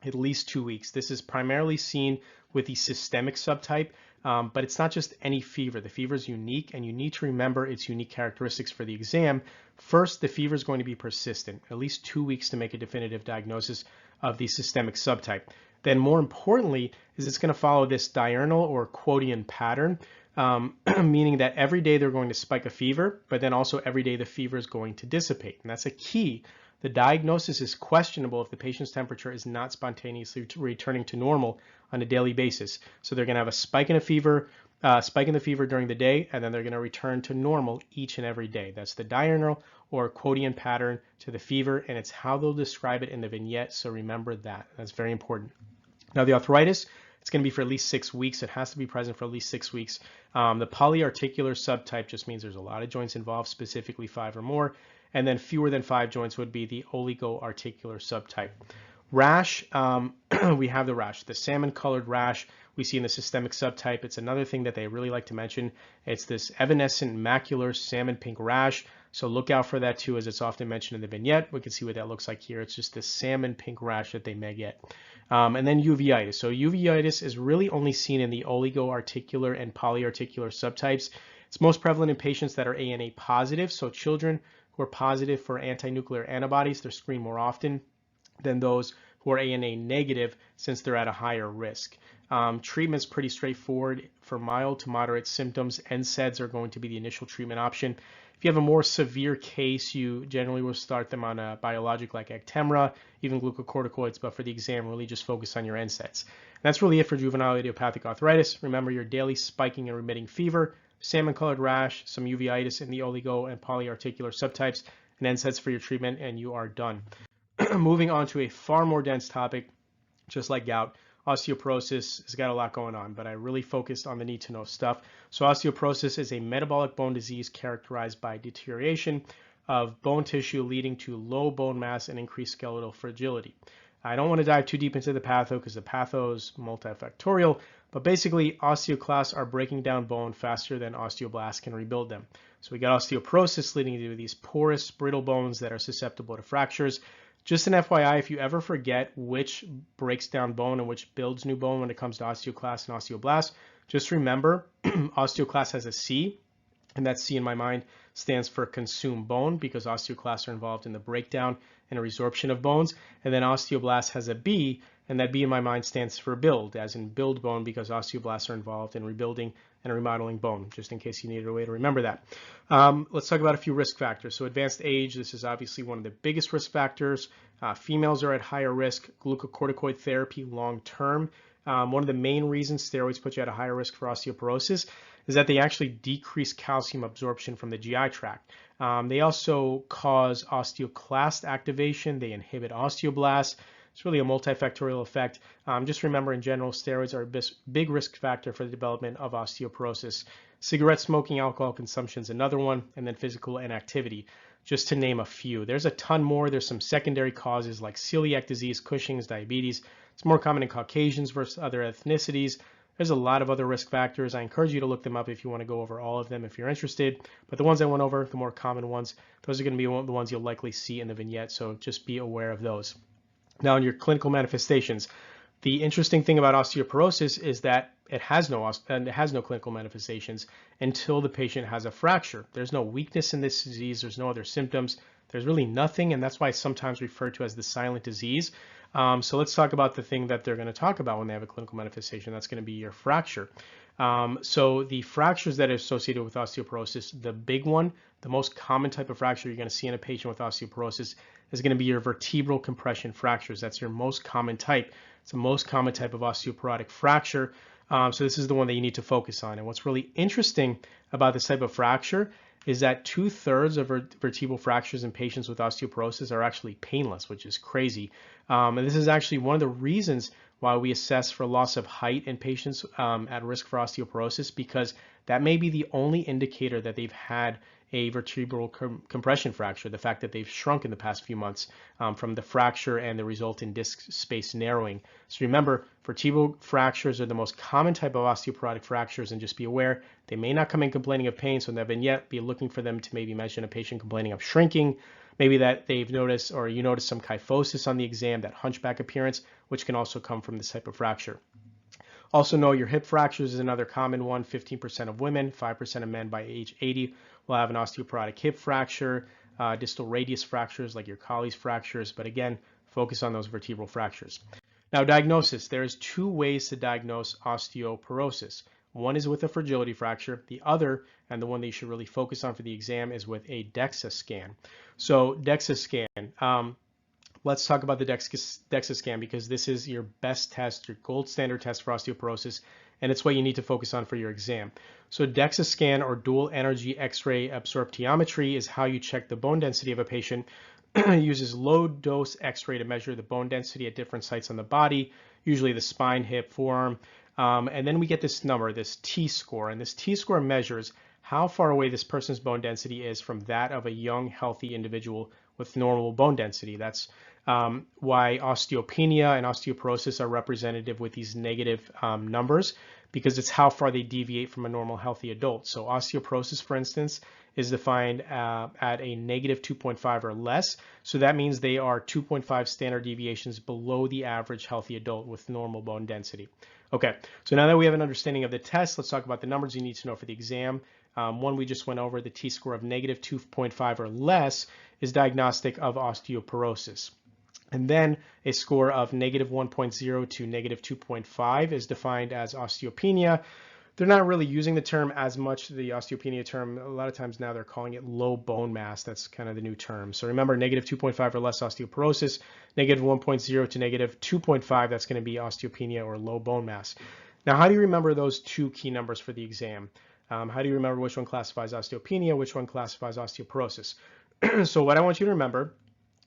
at least 2 weeks. This is primarily seen with the systemic subtype, but it's not just any fever. The fever is unique, and you need to remember its unique characteristics for the exam. First, the fever is going to be persistent, at least 2 weeks to make a definitive diagnosis of the systemic subtype. Then more importantly is it's going to follow this diurnal or quotidian pattern, meaning that every day they're going to spike a fever, but then also every day the fever is going to dissipate. And that's a key. The diagnosis is questionable if the patient's temperature is not spontaneously returning to normal on a daily basis. So they're going to have a spike in the fever during the day, and then they're going to return to normal each and every day. That's the diurnal or quotidian pattern to the fever, and it's how they'll describe it in the vignette. So remember that. That's very important. Now the arthritis, it's going to be for at least 6 weeks. It has to be present for at least 6 weeks. The polyarticular subtype just means there's a lot of joints involved, specifically 5 or more. And then fewer than 5 joints would be the oligoarticular subtype. Rash, we have the rash, the salmon-colored rash we see in the systemic subtype. It's another thing that they really like to mention. It's this evanescent macular salmon pink rash. So look out for that too, as it's often mentioned in the vignette. We can see what that looks like here. It's just this salmon pink rash that they may get. And then uveitis. So uveitis is really only seen in the oligoarticular and polyarticular subtypes. It's most prevalent in patients that are ANA positive. So children who are positive for anti-nuclear antibodies, they're screened more often than those who are ANA negative, since they're at a higher risk. Treatment's pretty straightforward. For mild to moderate symptoms, NSAIDs are going to be the initial treatment option. If you have a more severe case, you generally will start them on a biologic like Actemra, even glucocorticoids, but for the exam, really just focus on your NSAIDs. And that's really it for juvenile idiopathic arthritis. Remember your daily spiking and remitting fever, salmon-colored rash, some uveitis in the oligo and polyarticular subtypes, and NSAIDs for your treatment, and you are done. Moving on to a far more dense topic, just like gout, osteoporosis has got a lot going on, but I really focused on the need-to-know stuff. So osteoporosis is a metabolic bone disease characterized by deterioration of bone tissue leading to low bone mass and increased skeletal fragility. I don't want to dive too deep into the patho because the patho is multifactorial, but basically osteoclasts are breaking down bone faster than osteoblasts can rebuild them. So we got osteoporosis leading to these porous, brittle bones that are susceptible to fractures. Just an FYI, if you ever forget which breaks down bone and which builds new bone when it comes to osteoclasts and osteoblasts, just remember osteoclast has a C, and that C in my mind stands for consume bone, because osteoclasts are involved in the breakdown and resorption of bones. And then osteoblast has a B, and that B in my mind stands for build, as in build bone, because osteoblasts are involved in rebuilding and remodeling bone, just in case you needed a way to remember that. Let's talk about a few risk factors. So advanced age, this is obviously one of the biggest risk factors. Females are at higher risk. Glucocorticoid therapy long-term. One of the main reasons steroids put you at a higher risk for osteoporosis is that they actually decrease calcium absorption from the GI tract. They also cause osteoclast activation. They inhibit osteoblasts. It's really a multifactorial effect. Just remember, in general, steroids are a big risk factor for the development of osteoporosis. Cigarette smoking, alcohol consumption is another one, and then physical inactivity, just to name a few. There's a ton more. There's some secondary causes like celiac disease, Cushing's, diabetes. It's more common in Caucasians versus other ethnicities. There's a lot of other risk factors. I encourage you to look them up if you want to go over all of them if you're interested. But the ones I went over, the more common ones, those are going to be the ones you'll likely see in the vignette, so just be aware of those. Now, in your clinical manifestations, the interesting thing about osteoporosis is that it has no clinical manifestations until the patient has a fracture. There's no weakness in this disease. There's no other symptoms. There's really nothing, and that's why it's sometimes referred to as the silent disease. So let's talk about the thing that they're going to talk about when they have a clinical manifestation. That's going to be your fracture. So the fractures that are associated with osteoporosis, the big one, the most common type of fracture you're going to see in a patient with osteoporosis is going to be your vertebral compression fractures. That's your most common type. It's the most common type of osteoporotic fracture. So this is the one that you need to focus on. And what's really interesting about this type of fracture is that 2/3 of vertebral fractures in patients with osteoporosis are actually painless, which is crazy. And this is actually one of the reasons why we assess for loss of height in patients at risk for osteoporosis, because that may be the only indicator that they've had a vertebral compression fracture, the fact that they've shrunk in the past few months from the fracture and the resultant disc space narrowing. So remember, vertebral fractures are the most common type of osteoporotic fractures, and just be aware, they may not come in complaining of pain, so in that vignette, be looking for them to maybe mention a patient complaining of shrinking, Maybe that they've noticed, or you notice some kyphosis on the exam, that hunchback appearance, which can also come from this type of fracture. Also know your hip fractures is another common one. 15% of women, 5% of men by age 80 will have an osteoporotic hip fracture. Distal radius fractures like your Colles fractures, but again, focus on those vertebral fractures. Now, diagnosis. There's two ways to diagnose osteoporosis. One is with a fragility fracture. The other, and the one that you should really focus on for the exam, is with a DEXA scan. So DEXA scan. Let's talk about the DEXA scan, because this is your best test, your gold standard test for osteoporosis, and it's what you need to focus on for your exam. So DEXA scan, or dual energy X-ray absorptiometry, is how you check the bone density of a patient. It uses low dose X-ray to measure the bone density at different sites on the body, usually the spine, hip, forearm. And then we get this number, this T-score, and this T-score measures how far away this person's bone density is from that of a young, healthy individual with normal bone density. That's why osteopenia and osteoporosis are representative with these negative numbers, because it's how far they deviate from a normal, healthy adult. So osteoporosis, for instance, is defined at a negative 2.5 or less. So that means they are 2.5 standard deviations below the average healthy adult with normal bone density. Okay, so now that we have an understanding of the test, let's talk about the numbers you need to know for the exam. One we just went over, the T-score of negative 2.5 or less is diagnostic of osteoporosis. And then a score of negative 1.0 to negative 2.5 is defined as osteopenia. They're not really using the term as much, the osteopenia term. A lot of times now they're calling it low bone mass. That's kind of the new term. So remember, negative 2.5 or less osteoporosis, negative 1.0 to negative 2.5, that's going to be osteopenia or low bone mass. Now, how do you remember those two key numbers for the exam? How do you remember which one classifies osteopenia, which one classifies osteoporosis? So what I want you to remember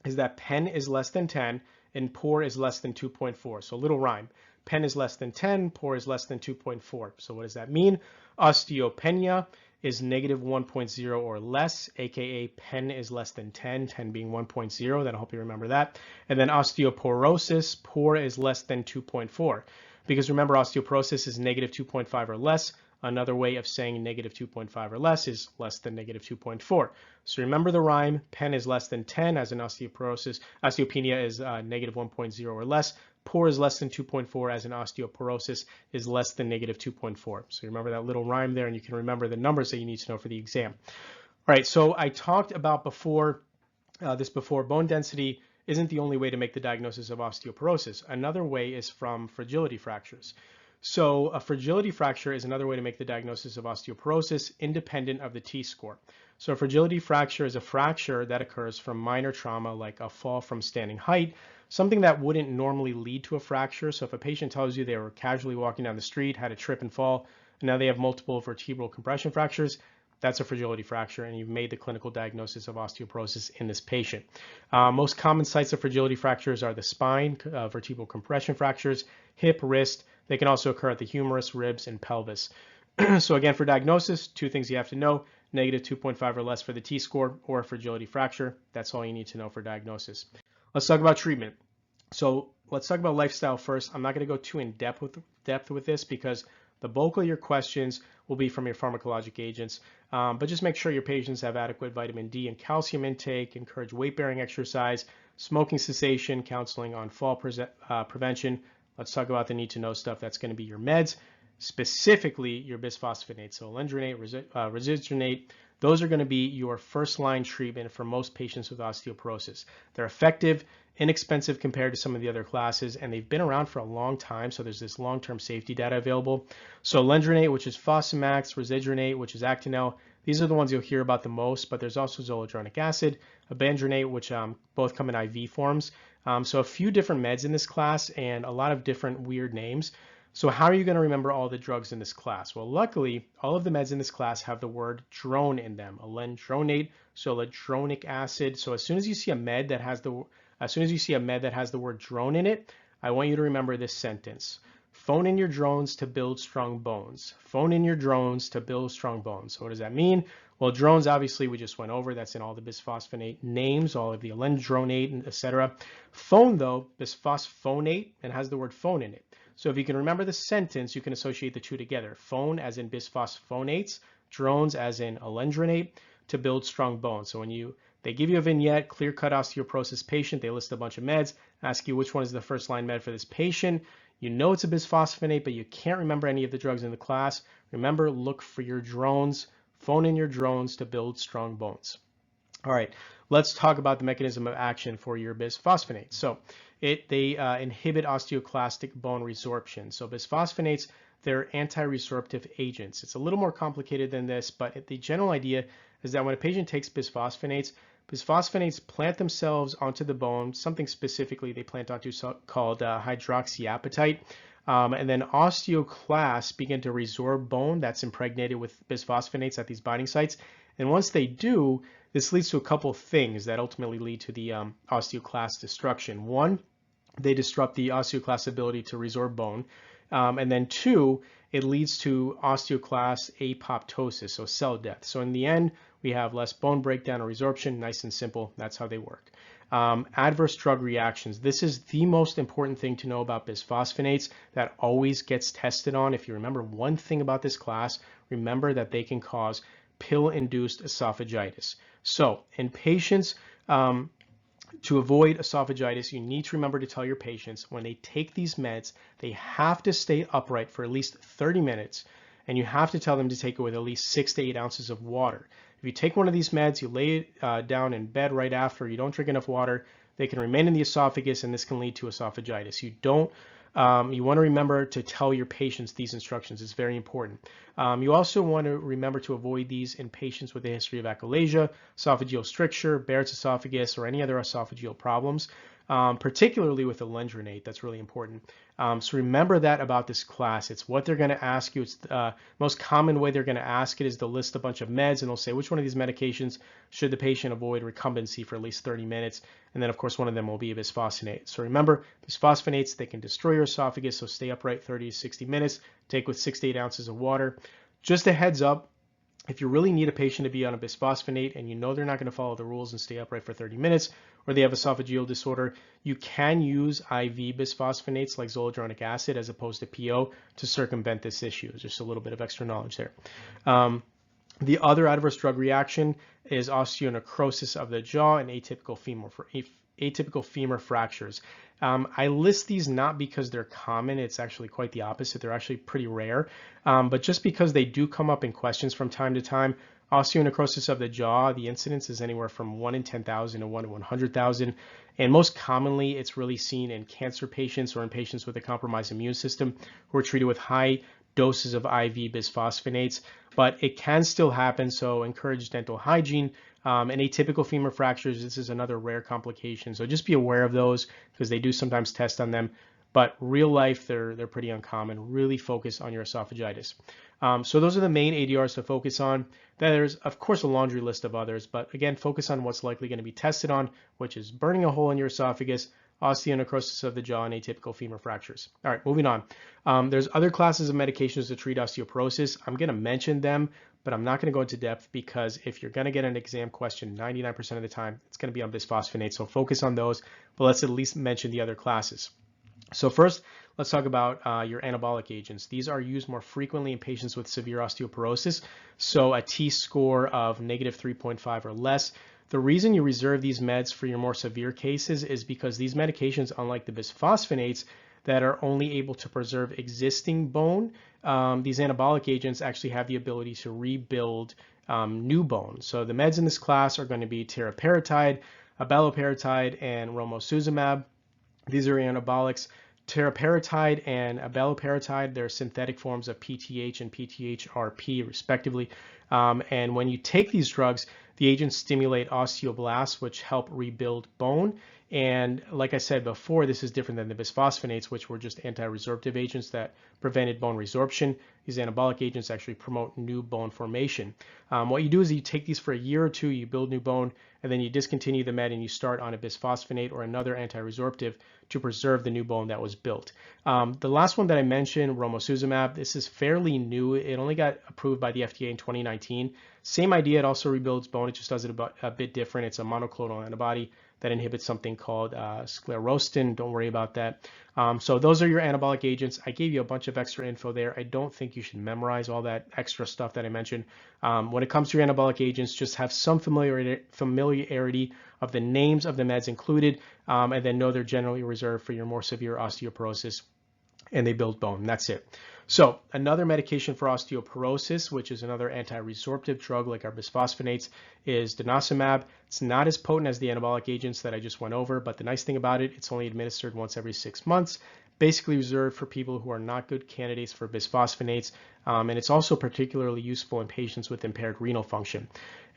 is that PEN is less than 10 and POR is less than 2.4. So a little rhyme. PEN is less than 10, POR is less than 2.4. So what does that mean? Osteopenia is negative 1.0 or less, aka PEN is less than 10, 10 being 1.0. That'll help you remember that. And then osteoporosis, POR is less than 2.4. Because remember, osteoporosis is negative 2.5 or less. Another way of saying negative 2.5 or less is less than negative 2.4. So remember the rhyme, PEN is less than 10 as in osteoporosis. Osteopenia is negative 1.0 or less. POR is less than 2.4 as in osteoporosis is less than negative 2.4. So remember that little rhyme there, and you can remember the numbers that you need to know for the exam. All right, so I talked about before, bone density isn't the only way to make the diagnosis of osteoporosis. Another way is from fragility fractures. So a fragility fracture is another way to make the diagnosis of osteoporosis independent of the T-score. So a fragility fracture is a fracture that occurs from minor trauma like a fall from standing height, something that wouldn't normally lead to a fracture. So if a patient tells you they were casually walking down the street, had a trip and fall, and now they have multiple vertebral compression fractures, that's a fragility fracture, and you've made the clinical diagnosis of osteoporosis in this patient. Most common sites of fragility fractures are the spine, vertebral compression fractures, hip, wrist. They can also occur at the humerus, ribs, and pelvis. So again, for diagnosis, two things you have to know, negative 2.5 or less for the T-score or a fragility fracture. That's all you need to know for diagnosis. Let's talk about treatment. So let's talk about lifestyle first. I'm not going to go too in depth with this because the bulk of your questions will be from your pharmacologic agents, but just make sure your patients have adequate vitamin D and calcium intake, encourage weight-bearing exercise, smoking cessation, counseling on fall prevention. Let's talk about the need-to-know stuff. That's going to be your meds, specifically your bisphosphonate. So alendronate, residuronate, those are going to be your first-line treatment for most patients with osteoporosis. They're effective, inexpensive compared to some of the other classes, and they've been around for a long time, so there's this long-term safety data available. So alendronate, which is Fosamax, residuronate, which is Actonel, these are the ones you'll hear about the most, but there's also zoledronic acid, abandronate, which both come in IV forms. So a few different meds in this class and a lot of different weird names. So how are you going to remember all the drugs in this class? Well, luckily, all of the meds in this class have the word drone in them. Alendronate, zoledronic acid. So as soon as you see a med that has the word drone in it, I want you to remember this sentence. Phone in your drones to build strong bones. Phone in your drones to build strong bones. So what does that mean? Well, drones, obviously, we just went over. That's in all the bisphosphonate names, all of the alendronate, etc. Phone, though, bisphosphonate, and has the word phone in it. So if you can remember the sentence, you can associate the two together. Phone as in bisphosphonates, drones as in alendronate, to build strong bones. So when you They give you a vignette, clear-cut osteoporosis patient. They list a bunch of meds, ask you which one is the first line med for this patient. You know it's a bisphosphonate, but you can't remember any of the drugs in the class. Remember, look for your drones. Phone in your drones to build strong bones. All right, let's talk about the mechanism of action for your bisphosphonates. So they inhibit osteoclastic bone resorption. So bisphosphonates, they're anti-resorptive agents. It's a little more complicated than this, but the general idea is that when a patient takes bisphosphonates, bisphosphonates plant themselves onto the bone, something specifically they plant onto called hydroxyapatite. And then osteoclasts begin to resorb bone that's impregnated with bisphosphonates at these binding sites. And once they do, this leads to a couple of things that ultimately lead to the osteoclast destruction. One, they disrupt the osteoclast's ability to resorb bone. And then two, it leads to osteoclast apoptosis, so cell death. So in the end, we have less bone breakdown or resorption, nice and simple. That's how they work. Adverse drug reactions. This is the most important thing to know about bisphosphonates that always gets tested on. If you remember one thing about this class, remember that they can cause pill-induced esophagitis. So in patients, to avoid esophagitis, you need to remember to tell your patients when they take these meds, they have to stay upright for at least 30 minutes, and you have to tell them to take it with at least 6 to 8 ounces of water. If you take one of these meds, you lay it down in bed right after, you don't drink enough water, they can remain in the esophagus, and this can lead to esophagitis. You want to remember to tell your patients these instructions. It's very important. You also want to remember to avoid these in patients with a history of achalasia, esophageal stricture, Barrett's esophagus, or any other esophageal problems, particularly with alendronate. That's really important. So remember that about this class. It's what they're going to ask you. It's the most common way they're going to ask it is to list a bunch of meds, and they'll say which one of these medications should the patient avoid recumbency for at least 30 minutes. And then, of course, one of them will be a bisphosphonate. So remember, bisphosphonates, they can destroy your esophagus, so stay upright 30 to 60 minutes. Take with 6 to 8 ounces of water. Just a heads up, if you really need a patient to be on a bisphosphonate and you know they're not going to follow the rules and stay upright for 30 minutes, or they have esophageal disorder, you can use IV bisphosphonates like zoledronic acid as opposed to PO to circumvent this issue. Just a little bit of extra knowledge there. The other adverse drug reaction is osteonecrosis of the jaw and atypical femur fractures. I list these not because they're common. It's actually quite the opposite. They're actually pretty rare, but just because they do come up in questions from time to time. Osteonecrosis of the jaw, the incidence is anywhere from 1 in 10,000 to 1 in 100,000. And most commonly, it's really seen in cancer patients or in patients with a compromised immune system who are treated with high doses of IV bisphosphonates. But it can still happen, so encourage dental hygiene. And atypical femur fractures, this is another rare complication. So just be aware of those because they do sometimes test on them. But real life, they're pretty uncommon. Really focus on your esophagitis. So those are the main ADRs to focus on. There's, of course, a laundry list of others, but again, focus on what's likely going to be tested on, which is burning a hole in your esophagus, osteonecrosis of the jaw, and atypical femur fractures. All right, moving on. There's other classes of medications to treat osteoporosis. I'm going to mention them, but I'm not going to go into depth because if you're going to get an exam question 99% of the time, it's going to be on bisphosphonates. So focus on those, but let's at least mention the other classes. So first, let's talk about your anabolic agents. These are used more frequently in patients with severe osteoporosis, so a T-score of -3.5 or less. The reason you reserve these meds for your more severe cases is because these medications, unlike the bisphosphonates that are only able to preserve existing bone, these anabolic agents actually have the ability to rebuild new bone. So the meds in this class are going to be teriparatide, abaloparatide, and romosozumab. These are anabolics. Teriparatide and abaloparatide, they're synthetic forms of PTH and PTHRP respectively. And when you take these drugs, the agents stimulate osteoblasts, which help rebuild bone. And like I said before, this is different than the bisphosphonates, which were just anti-resorptive agents that prevented bone resorption. These anabolic agents actually promote new bone formation. What you do is you take these for a year or two, you build new bone, and then you discontinue the med and you start on a bisphosphonate or another anti-resorptive to preserve the new bone that was built. The last one that I mentioned, romosozumab, this is fairly new. It only got approved by the FDA in 2019. Same idea, it also rebuilds bone, it just does it a bit different. It's a monoclonal antibody. that inhibits something called sclerostin. Don't worry about that. So those are your anabolic agents. I gave you a bunch of extra info there. I don't think you should memorize all that extra stuff that I mentioned. When it comes to your anabolic agents, just have some familiarity of the names of the meds included, and then know they're generally reserved for your more severe osteoporosis, and they build bone. That's it. So another medication for osteoporosis, which is another anti-resorptive drug like our bisphosphonates, is denosumab. It's not as potent as the anabolic agents that I just went over, but the nice thing about it, it's only administered once every 6 months, basically reserved for people who are not good candidates for bisphosphonates, and it's also particularly useful in patients with impaired renal function.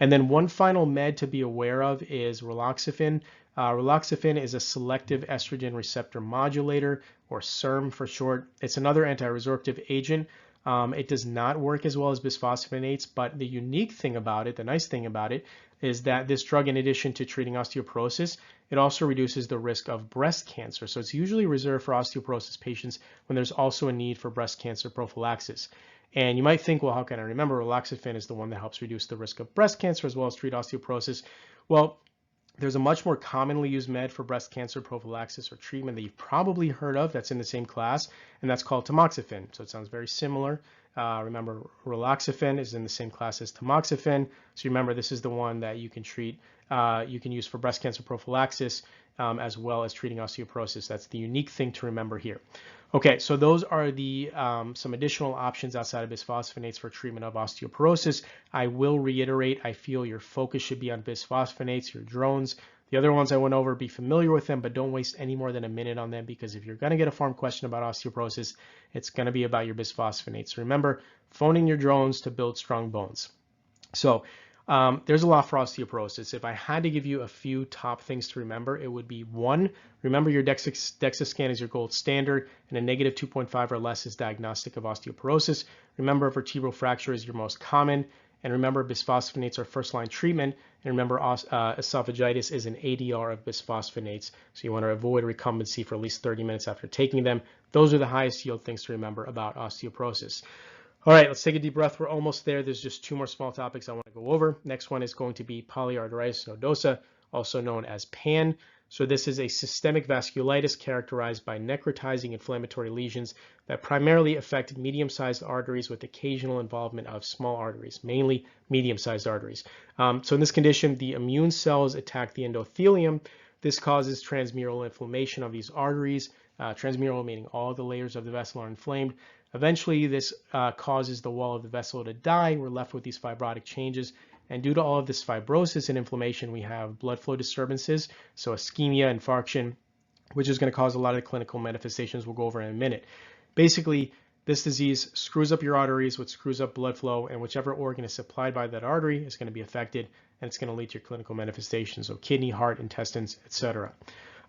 And then one final med to be aware of is raloxifene. Raloxifene is a selective estrogen receptor modulator, or SERM for short. It's another anti-resorptive agent. It does not work as well as bisphosphonates, but the unique thing about it, the nice thing about it, is that this drug, in addition to treating osteoporosis, it also reduces the risk of breast cancer. So it's usually reserved for osteoporosis patients when there's also a need for breast cancer prophylaxis. And you might think, well, how can I remember? Raloxifene is the one that helps reduce the risk of breast cancer as well as treat osteoporosis. Well, there's a much more commonly used med for breast cancer prophylaxis or treatment that you've probably heard of that's in the same class, and that's called tamoxifen. So it sounds very similar. Remember, raloxifene is in the same class as tamoxifen. So remember, this is the one that you can treat, you can use for breast cancer prophylaxis as well as treating osteoporosis. That's the unique thing to remember here. Okay, so those are the some additional options outside of bisphosphonates for treatment of osteoporosis. I will reiterate, I feel your focus should be on bisphosphonates, your drones. The other ones I went over, be familiar with them, but don't waste any more than a minute on them, because if you're going to get a pharm question about osteoporosis, it's going to be about your bisphosphonates. Remember, phone in your drones to build strong bones. So there's a lot for osteoporosis. If I had to give you a few top things to remember, it would be: 1, remember your DEXA scan is your gold standard, and a negative 2.5 or less is diagnostic of osteoporosis. Remember, vertebral fracture is your most common. And remember, bisphosphonates are first-line treatment. And remember, esophagitis is an ADR of bisphosphonates. So you want to avoid recumbency for at least 30 minutes after taking them. Those are the highest yield things to remember about osteoporosis. All right, let's take a deep breath. We're almost there. There's just 2 more small topics I want to go over. Next one is going to be polyarteritis nodosa, also known as PAN. So this is a systemic vasculitis characterized by necrotizing inflammatory lesions that primarily affect medium-sized arteries with occasional involvement of small arteries, mainly medium-sized arteries. So in this condition, the immune cells attack the endothelium. This causes transmural inflammation of these arteries, transmural meaning all the layers of the vessel are inflamed. Eventually, this causes the wall of the vessel to die. We're left with these fibrotic changes. And due to all of this fibrosis and inflammation, we have blood flow disturbances, so ischemia, infarction, which is going to cause a lot of the clinical manifestations we'll go over in a minute. Basically, this disease screws up your arteries, which screws up blood flow, and whichever organ is supplied by that artery is going to be affected, and it's going to lead to your clinical manifestations, so kidney, heart, intestines, etc.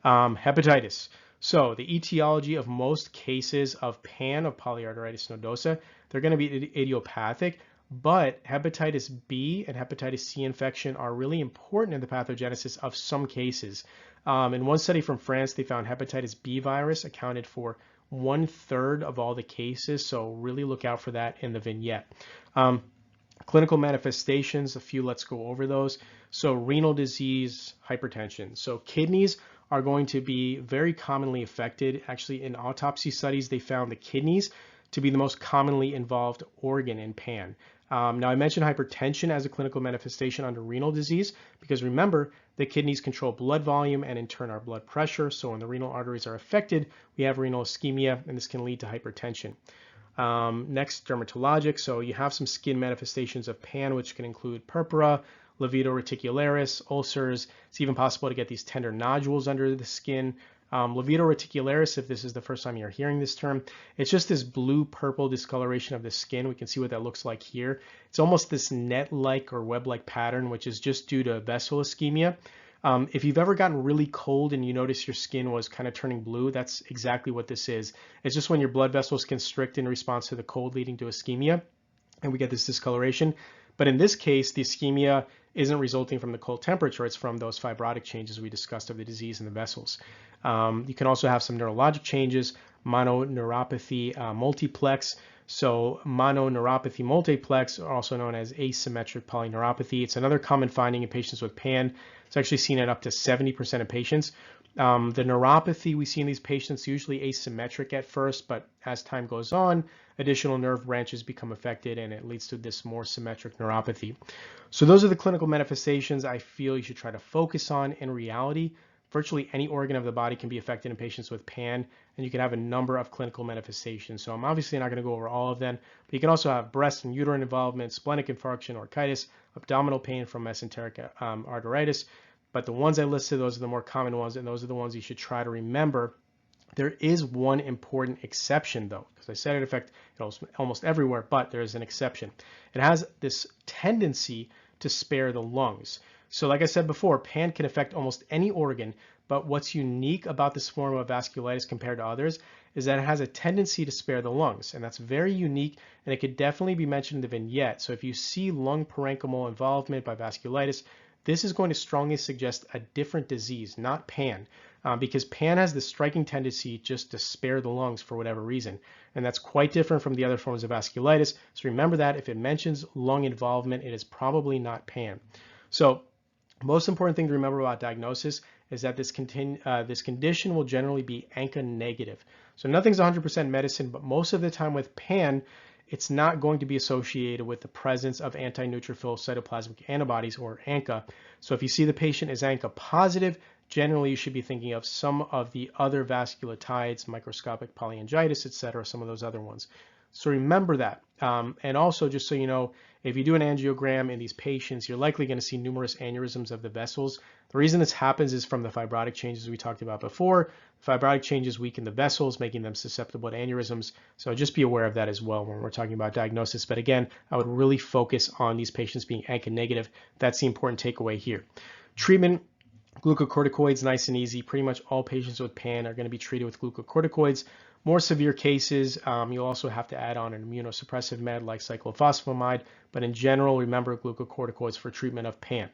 Hepatitis. So the etiology of most cases of PAN, of polyarteritis nodosa, they're going to be idiopathic, but hepatitis B and hepatitis C infection are really important in the pathogenesis of some cases. In one study from France, they found hepatitis B virus accounted for 1/3 of all the cases, so really look out for that in the vignette. Clinical manifestations, a few, let's go over those. So renal disease, hypertension. So kidneys are going to be very commonly affected. Actually, in autopsy studies, they found the kidneys to be the most commonly involved organ in PAN. Now, I mentioned hypertension as a clinical manifestation under renal disease because remember, the kidneys control blood volume and in turn our blood pressure. So when the renal arteries are affected, we have renal ischemia, and this can lead to hypertension. Next, dermatologic. So you have some skin manifestations of PAN, which can include purpura, livedo reticularis, ulcers. It's even possible to get these tender nodules under the skin. Livedo reticularis, if this is the first time you're hearing this term, it's just this blue-purple discoloration of the skin. We can see what that looks like here. It's almost this net-like or web-like pattern, which is just due to vessel ischemia. If you've ever gotten really cold and you notice your skin was kind of turning blue, that's exactly what this is. It's just when your blood vessels constrict in response to the cold leading to ischemia, and we get this discoloration. But in this case, the ischemia isn't resulting from the cold temperature, it's from those fibrotic changes we discussed of the disease in the vessels. You can also have some neurologic changes, mononeuropathy multiplex. So mononeuropathy multiplex, also known as asymmetric polyneuropathy. It's another common finding in patients with PAN. It's actually seen in up to 70% of patients. The neuropathy we see in these patients usually asymmetric at first, but as time goes on, additional nerve branches become affected and it leads to this more symmetric neuropathy. So those are the clinical manifestations I feel you should try to focus on. In reality, virtually any organ of the body can be affected in patients with PAN, and you can have a number of clinical manifestations. So I'm obviously not going to go over all of them, but you can also have breast and uterine involvement, splenic infarction, orchitis, abdominal pain from mesenteric arteritis. But the ones I listed, those are the more common ones, and those are the ones you should try to remember. There is one important exception, though, because I said it affects almost everywhere, but there is an exception. It has this tendency to spare the lungs. So like I said before, PAN can affect almost any organ, but what's unique about this form of vasculitis compared to others is that it has a tendency to spare the lungs, and that's very unique, and it could definitely be mentioned in the vignette. So if you see lung parenchymal involvement by vasculitis, this is going to strongly suggest a different disease, not PAN, because PAN has this striking tendency just to spare the lungs for whatever reason. And that's quite different from the other forms of vasculitis. So remember that if it mentions lung involvement, it is probably not PAN. So most important thing to remember about diagnosis is that this condition will generally be ANCA negative. So nothing's 100% medicine, but most of the time with PAN, it's not going to be associated with the presence of anti-neutrophil cytoplasmic antibodies, or ANCA. So if you see the patient is ANCA positive, generally you should be thinking of some of the other vasculitides, microscopic polyangiitis, etc., some of those other ones. So remember that. And also, just so you know, if you do an angiogram in these patients, you're likely going to see numerous aneurysms of the vessels. The reason this happens is from the fibrotic changes we talked about before. Fibrotic changes weaken the vessels, making them susceptible to aneurysms. So just be aware of that as well when we're talking about diagnosis. But again, I would really focus on these patients being ANCA negative. That's the important takeaway here. Treatment. Glucocorticoids, nice and easy. Pretty much all patients with PAN are going to be treated with glucocorticoids. More severe cases, you'll also have to add on an immunosuppressive med like cyclophosphamide, but in general, remember glucocorticoids for treatment of PAN.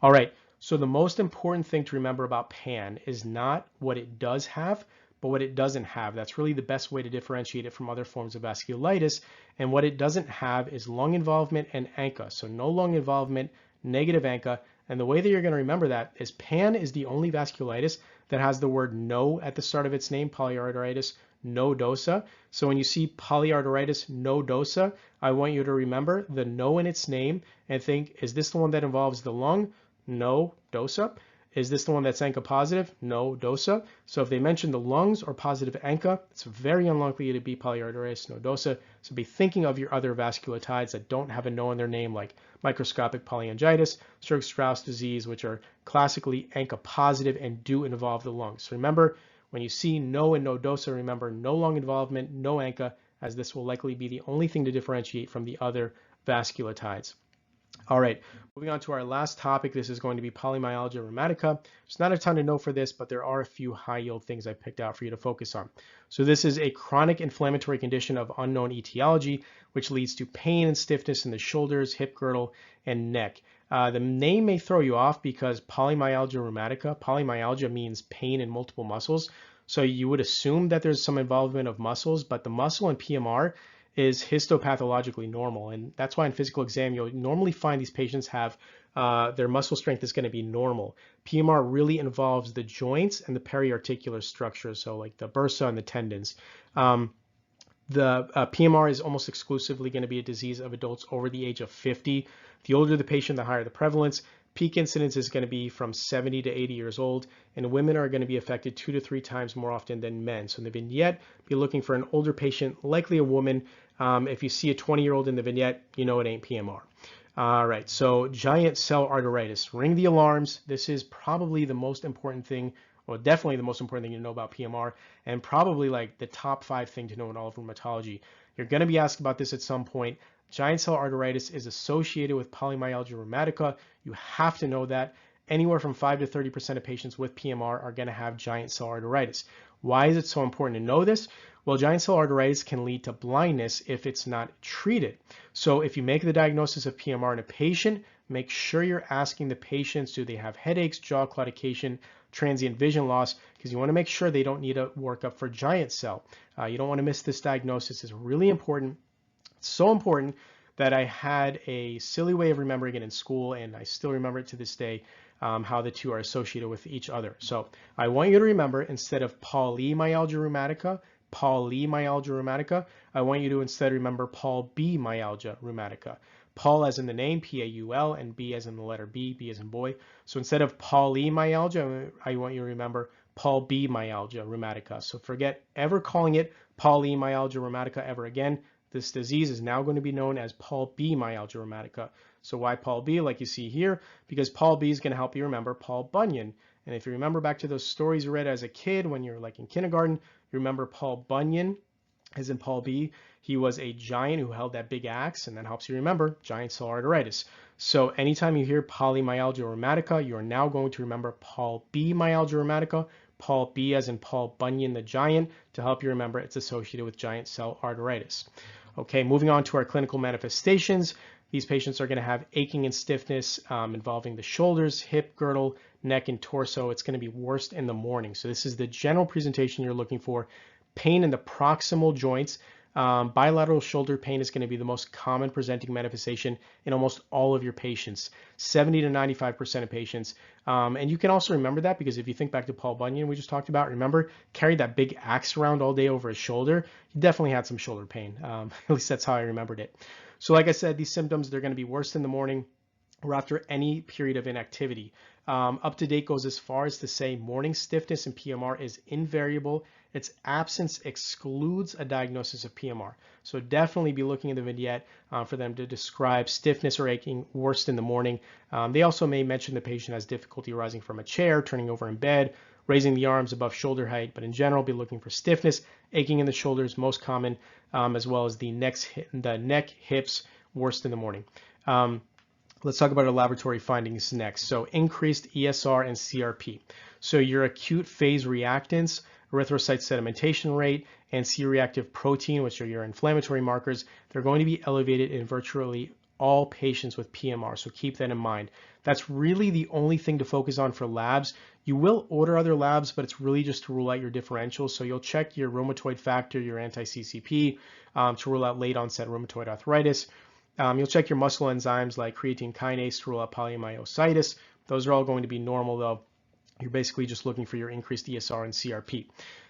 All right, so the most important thing to remember about PAN is not what it does have, but what it doesn't have. That's really the best way to differentiate it from other forms of vasculitis. And what it doesn't have is lung involvement and ANCA. So no lung involvement, negative ANCA. And the way that you're going to remember that is PAN is the only vasculitis that has the word no at the start of its name, polyarteritis, nodosa. So when you see polyarteritis, nodosa, I want you to remember the no in its name and think, is this the one that involves the lung? No, dosa. Is this the one that's ANCA positive? No, dosa. So if they mention the lungs or positive ANCA, it's very unlikely to be polyarteritis nodosa. So be thinking of your other vasculitides that don't have a no in their name, like microscopic polyangiitis, Sturge-Strauss disease, which are classically ANCA positive and do involve the lungs. So remember, when you see no and nodosa, remember no lung involvement, no ANCA, as this will likely be the only thing to differentiate from the other vasculitides. All right, moving on to our last topic. This is going to be polymyalgia rheumatica. There's not a ton to know for this, but there are a few high-yield things I picked out for you to focus on. So this is a chronic inflammatory condition of unknown etiology, which leads to pain and stiffness in the shoulders, hip girdle, and neck. The name may throw you off because polymyalgia rheumatica, polymyalgia means pain in multiple muscles. So you would assume that there's some involvement of muscles, but the muscle in PMR is histopathologically normal, and that's why in physical exam you'll normally find these patients have their muscle strength is going to be normal. PMR really involves the joints and the periarticular structures, so like the bursa and the tendons. The PMR is almost exclusively going to be a disease of adults over the age of 50. The older the patient, the higher the prevalence. Peak incidence is going to be from 70 to 80 years old, and women are going to be affected 2 to 3 times more often than men. So in the vignette, be looking for an older patient, likely a woman. If you see a 20-year-old in the vignette, you know it ain't PMR. All right, so giant cell arteritis. Ring the alarms. This is probably the most important thing, well, definitely the most important thing to know about PMR, and probably like the top 5 thing to know in all of rheumatology. You're going to be asked about this at some point. Giant cell arteritis is associated with polymyalgia rheumatica. You have to know that. Anywhere from 5 to 30% of patients with PMR are going to have giant cell arteritis. Why is it so important to know this? Well, giant cell arteritis can lead to blindness if it's not treated. So if you make the diagnosis of PMR in a patient, make sure you're asking the patients, do they have headaches, jaw claudication, transient vision loss, because you want to make sure they don't need a workup for giant cell. You don't want to miss this diagnosis. It's really important. It's so important that I had a silly way of remembering it in school, and I still remember it to this day. how the two are associated with each other. So I want you to remember, instead of polymyalgia rheumatica, I want you to instead remember Polymyalgia rheumatica. Paul as in the name, P-A-U-L, and B as in the letter B, B as in boy. So instead of polymyalgia, I want you to remember Polymyalgia rheumatica. So forget ever calling it polymyalgia rheumatica ever again. This disease is now going to be known as Polymyalgia rheumatica. So why Paul B, like you see here? Because Paul B is going to help you remember Paul Bunyan. And if you remember back to those stories you read as a kid when you're like in kindergarten, you remember Paul Bunyan, as in Paul B. He was a giant who held that big axe, and that helps you remember giant cell arteritis. So anytime you hear polymyalgia rheumatica, you are now going to remember Paul B myalgia rheumatica, Paul B as in Paul Bunyan the giant, to help you remember it's associated with giant cell arteritis. Okay, moving on to our clinical manifestations. These patients are going to have aching and stiffness involving the shoulders, hip, girdle, neck, and torso. It's going to be worst in the morning. So this is the general presentation you're looking for. Pain in the proximal joints. Bilateral shoulder pain is going to be the most common presenting manifestation in almost all of your patients, 70 to 95% of patients. And you can also remember that because if you think back to Paul Bunyan we just talked about, remember, carried that big axe around all day over his shoulder. He definitely had some shoulder pain. At least that's how I remembered it. So like I said, these symptoms, they're going to be worse in the morning or after any period of inactivity. Up to date goes as far as to say morning stiffness in PMR is invariable. Its absence excludes a diagnosis of PMR. So definitely be looking at the vignette for them to describe stiffness or aching worst in the morning. They also may mention the patient has difficulty rising from a chair, turning over in bed, raising the arms above shoulder height, but in general be looking for stiffness, aching in the shoulders, most common, as well as the neck, hips, worst in the morning. Let's talk about our laboratory findings next. So increased ESR and CRP. So your acute phase reactants, erythrocyte sedimentation rate, and C-reactive protein, which are your inflammatory markers, they're going to be elevated in virtually all patients with PMR. So keep that in mind. That's really the only thing to focus on for labs. You will order other labs, but it's really just to rule out your differentials. So you'll check your rheumatoid factor, your anti-CCP, to rule out late onset rheumatoid arthritis. You'll check your muscle enzymes like creatine kinase to rule out polymyositis. Those are all going to be normal though. You're basically just looking for your increased ESR and CRP.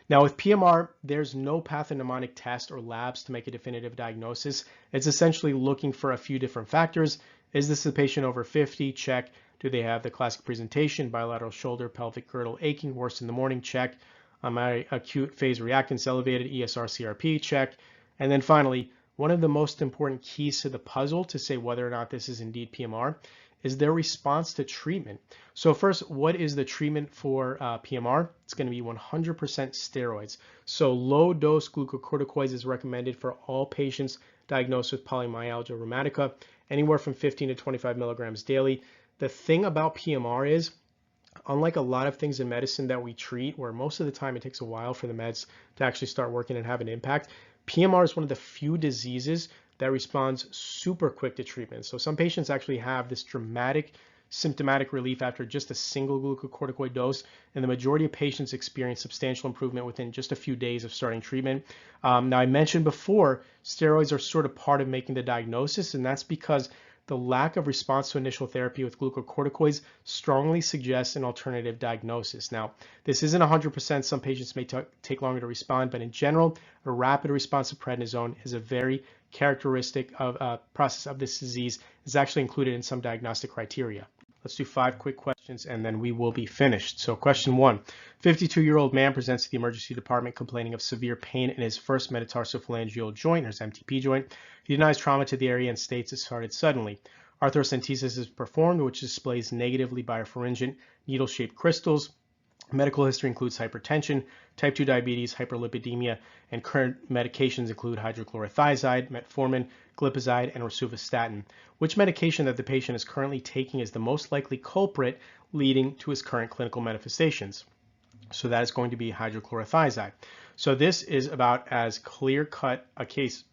Now with PMR, there's no pathognomonic test or labs to make a definitive diagnosis. It's essentially looking for a few different factors. Is this a patient over 50? Check. Do they have the classic presentation, bilateral shoulder, pelvic girdle aching, worse in the morning? Check. My acute phase reactants elevated, ESR, CRP? Check. And then finally, one of the most important keys to the puzzle to say whether or not this is indeed PMR is their response to treatment. So first, what is the treatment for PMR? It's going to be 100% steroids. So low dose glucocorticoids is recommended for all patients diagnosed with polymyalgia rheumatica, anywhere from 15 to 25 milligrams daily. The thing about PMR is, unlike a lot of things in medicine that we treat, where most of the time it takes a while for the meds to actually start working and have an impact, PMR is one of the few diseases that responds super quick to treatment. So some patients actually have this dramatic symptomatic relief after just a single glucocorticoid dose, and the majority of patients experience substantial improvement within just a few days of starting treatment. Now I mentioned before, steroids are sort of part of making the diagnosis, and that's because the lack of response to initial therapy with glucocorticoids strongly suggests an alternative diagnosis. Now, this isn't 100%. Some patients may take longer to respond, but in general, a rapid response to prednisone is a very characteristic of process of this disease. Is actually included in some diagnostic criteria. Let's do 5 quick questions and then we will be finished. So question 1, 52-year-old man presents to the emergency department complaining of severe pain in his first metatarsophalangeal joint, or his MTP joint. He denies trauma to the area and states it started suddenly. Arthrocentesis is performed, which displays negatively birefringent needle-shaped crystals. Medical history includes hypertension, type 2 diabetes, hyperlipidemia, and current medications include hydrochlorothiazide, metformin, glipizide, and rosuvastatin. Which medication that the patient is currently taking is the most likely culprit leading to his current clinical manifestations? So that is going to be hydrochlorothiazide. So this is about as clear-cut a case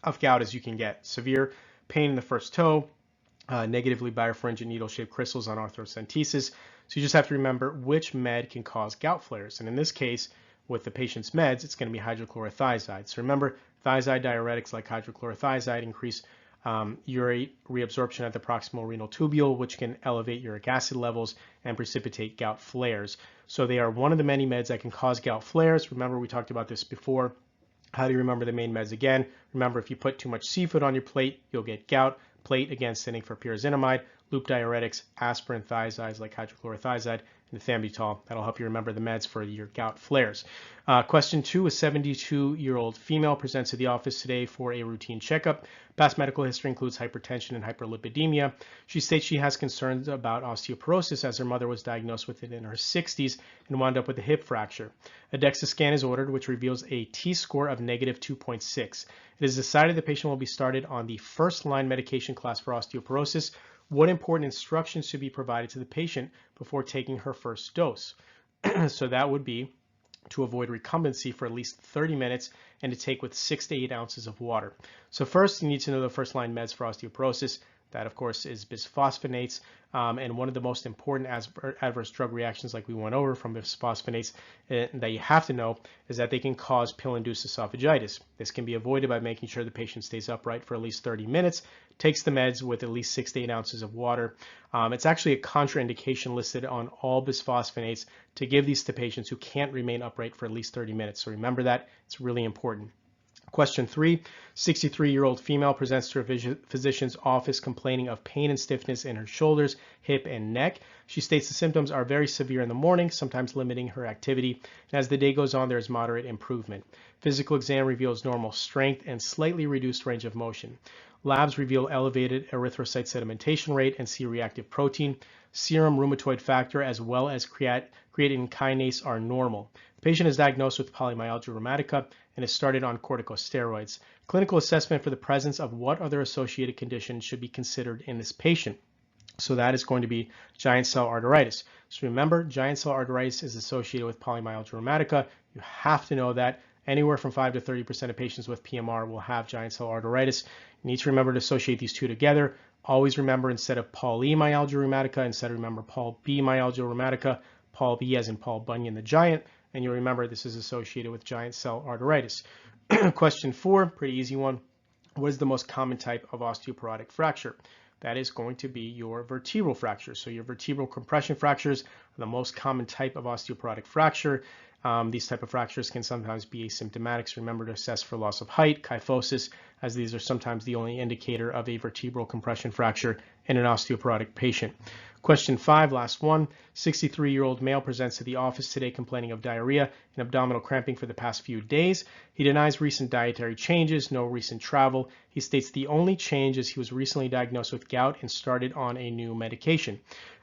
of gout as you can get. Severe pain in the first toe, negatively birefringent needle-shaped crystals on arthrocentesis. So you just have to remember which med can cause gout flares. And in this case, with the patient's meds, it's going to be hydrochlorothiazide. So remember, thiazide diuretics like hydrochlorothiazide increase urate reabsorption at the proximal renal tubule, which can elevate uric acid levels and precipitate gout flares. So they are one of the many meds that can cause gout flares. Remember, we talked about this before. How do you remember the main meds again? Remember, if you put too much seafood on your plate, you'll get gout. Plate, again, standing for pyrazinamide, loop diuretics, aspirin, thiazides like hydrochlorothiazide, and ethambutol. That'll help you remember the meds for your gout flares. Question 2, a 72-year-old female presents to the office today for a routine checkup. Past medical history includes hypertension and hyperlipidemia. She states she has concerns about osteoporosis as her mother was diagnosed with it in her 60s and wound up with a hip fracture. A DEXA scan is ordered, which reveals a T-score of negative 2.6. It is decided the patient will be started on the first-line medication class for osteoporosis. What important instructions should be provided to the patient before taking her first dose? So that would be to avoid recumbency for at least 30 minutes and to take with 6 to 8 ounces of water. So first, you need to know the first line meds for osteoporosis. That, of course, is bisphosphonates. And one of the most important adverse drug reactions, like we went over from bisphosphonates, that you have to know is that they can cause pill-induced esophagitis. This can be avoided by making sure the patient stays upright for at least 30 minutes, takes the meds with at least 6 to 8 ounces of water. It's actually a contraindication listed on all bisphosphonates to give these to patients who can't remain upright for at least 30 minutes. So remember that. It's really important. Question 3, 63-year-old female presents to her physician's office complaining of pain and stiffness in her shoulders, hip, and neck. She states the symptoms are very severe in the morning, sometimes limiting her activity. And as the day goes on, there is moderate improvement. Physical exam reveals normal strength and slightly reduced range of motion. Labs reveal elevated erythrocyte sedimentation rate and C-reactive protein. Serum rheumatoid factor as well as creatine kinase are normal. The patient is diagnosed with polymyalgia rheumatica and is started on corticosteroids. Clinical assessment for the presence of what other associated conditions should be considered in this patient. So that is going to be giant cell arteritis. So remember, giant cell arteritis is associated with polymyalgia rheumatica. You have to know that. Anywhere from 5 to 30% of patients with PMR will have giant cell arteritis. You need to remember to associate these two together. Always remember, instead of polymyalgia rheumatica, instead remember Paul B myalgia rheumatica, Paul B as in Paul Bunyan the Giant, and you'll remember this is associated with giant cell arteritis. Question 4, pretty easy one. What is the most common type of osteoporotic fracture? That is going to be your vertebral fractures. So your vertebral compression fractures are the most common type of osteoporotic fracture. These type of fractures can sometimes be asymptomatic, so remember to assess for loss of height, kyphosis, as these are sometimes the only indicator of a vertebral compression fracture in an osteoporotic patient. Question 5, last one. 63-year-old male presents to the office today complaining of diarrhea and abdominal cramping for the past few days. He denies recent dietary changes, no recent travel. He states the only change is he was recently diagnosed with gout and started on a new medication.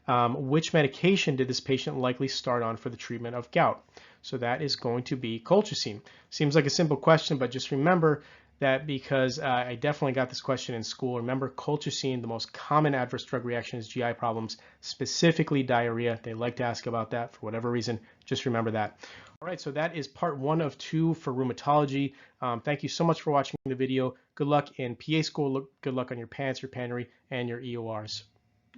Which medication did this patient likely start on for the treatment of gout? So that is going to be colchicine. Seems like a simple question, but just remember that because I definitely got this question in school. Remember, colchicine, the most common adverse drug reaction is GI problems, specifically diarrhea. They like to ask about that for whatever reason. Just remember that. All right, so that is part 1 of 2 for rheumatology. Thank you so much for watching the video. Good luck in PA school. Good luck on your PANCE, your PANRE, and your EORs.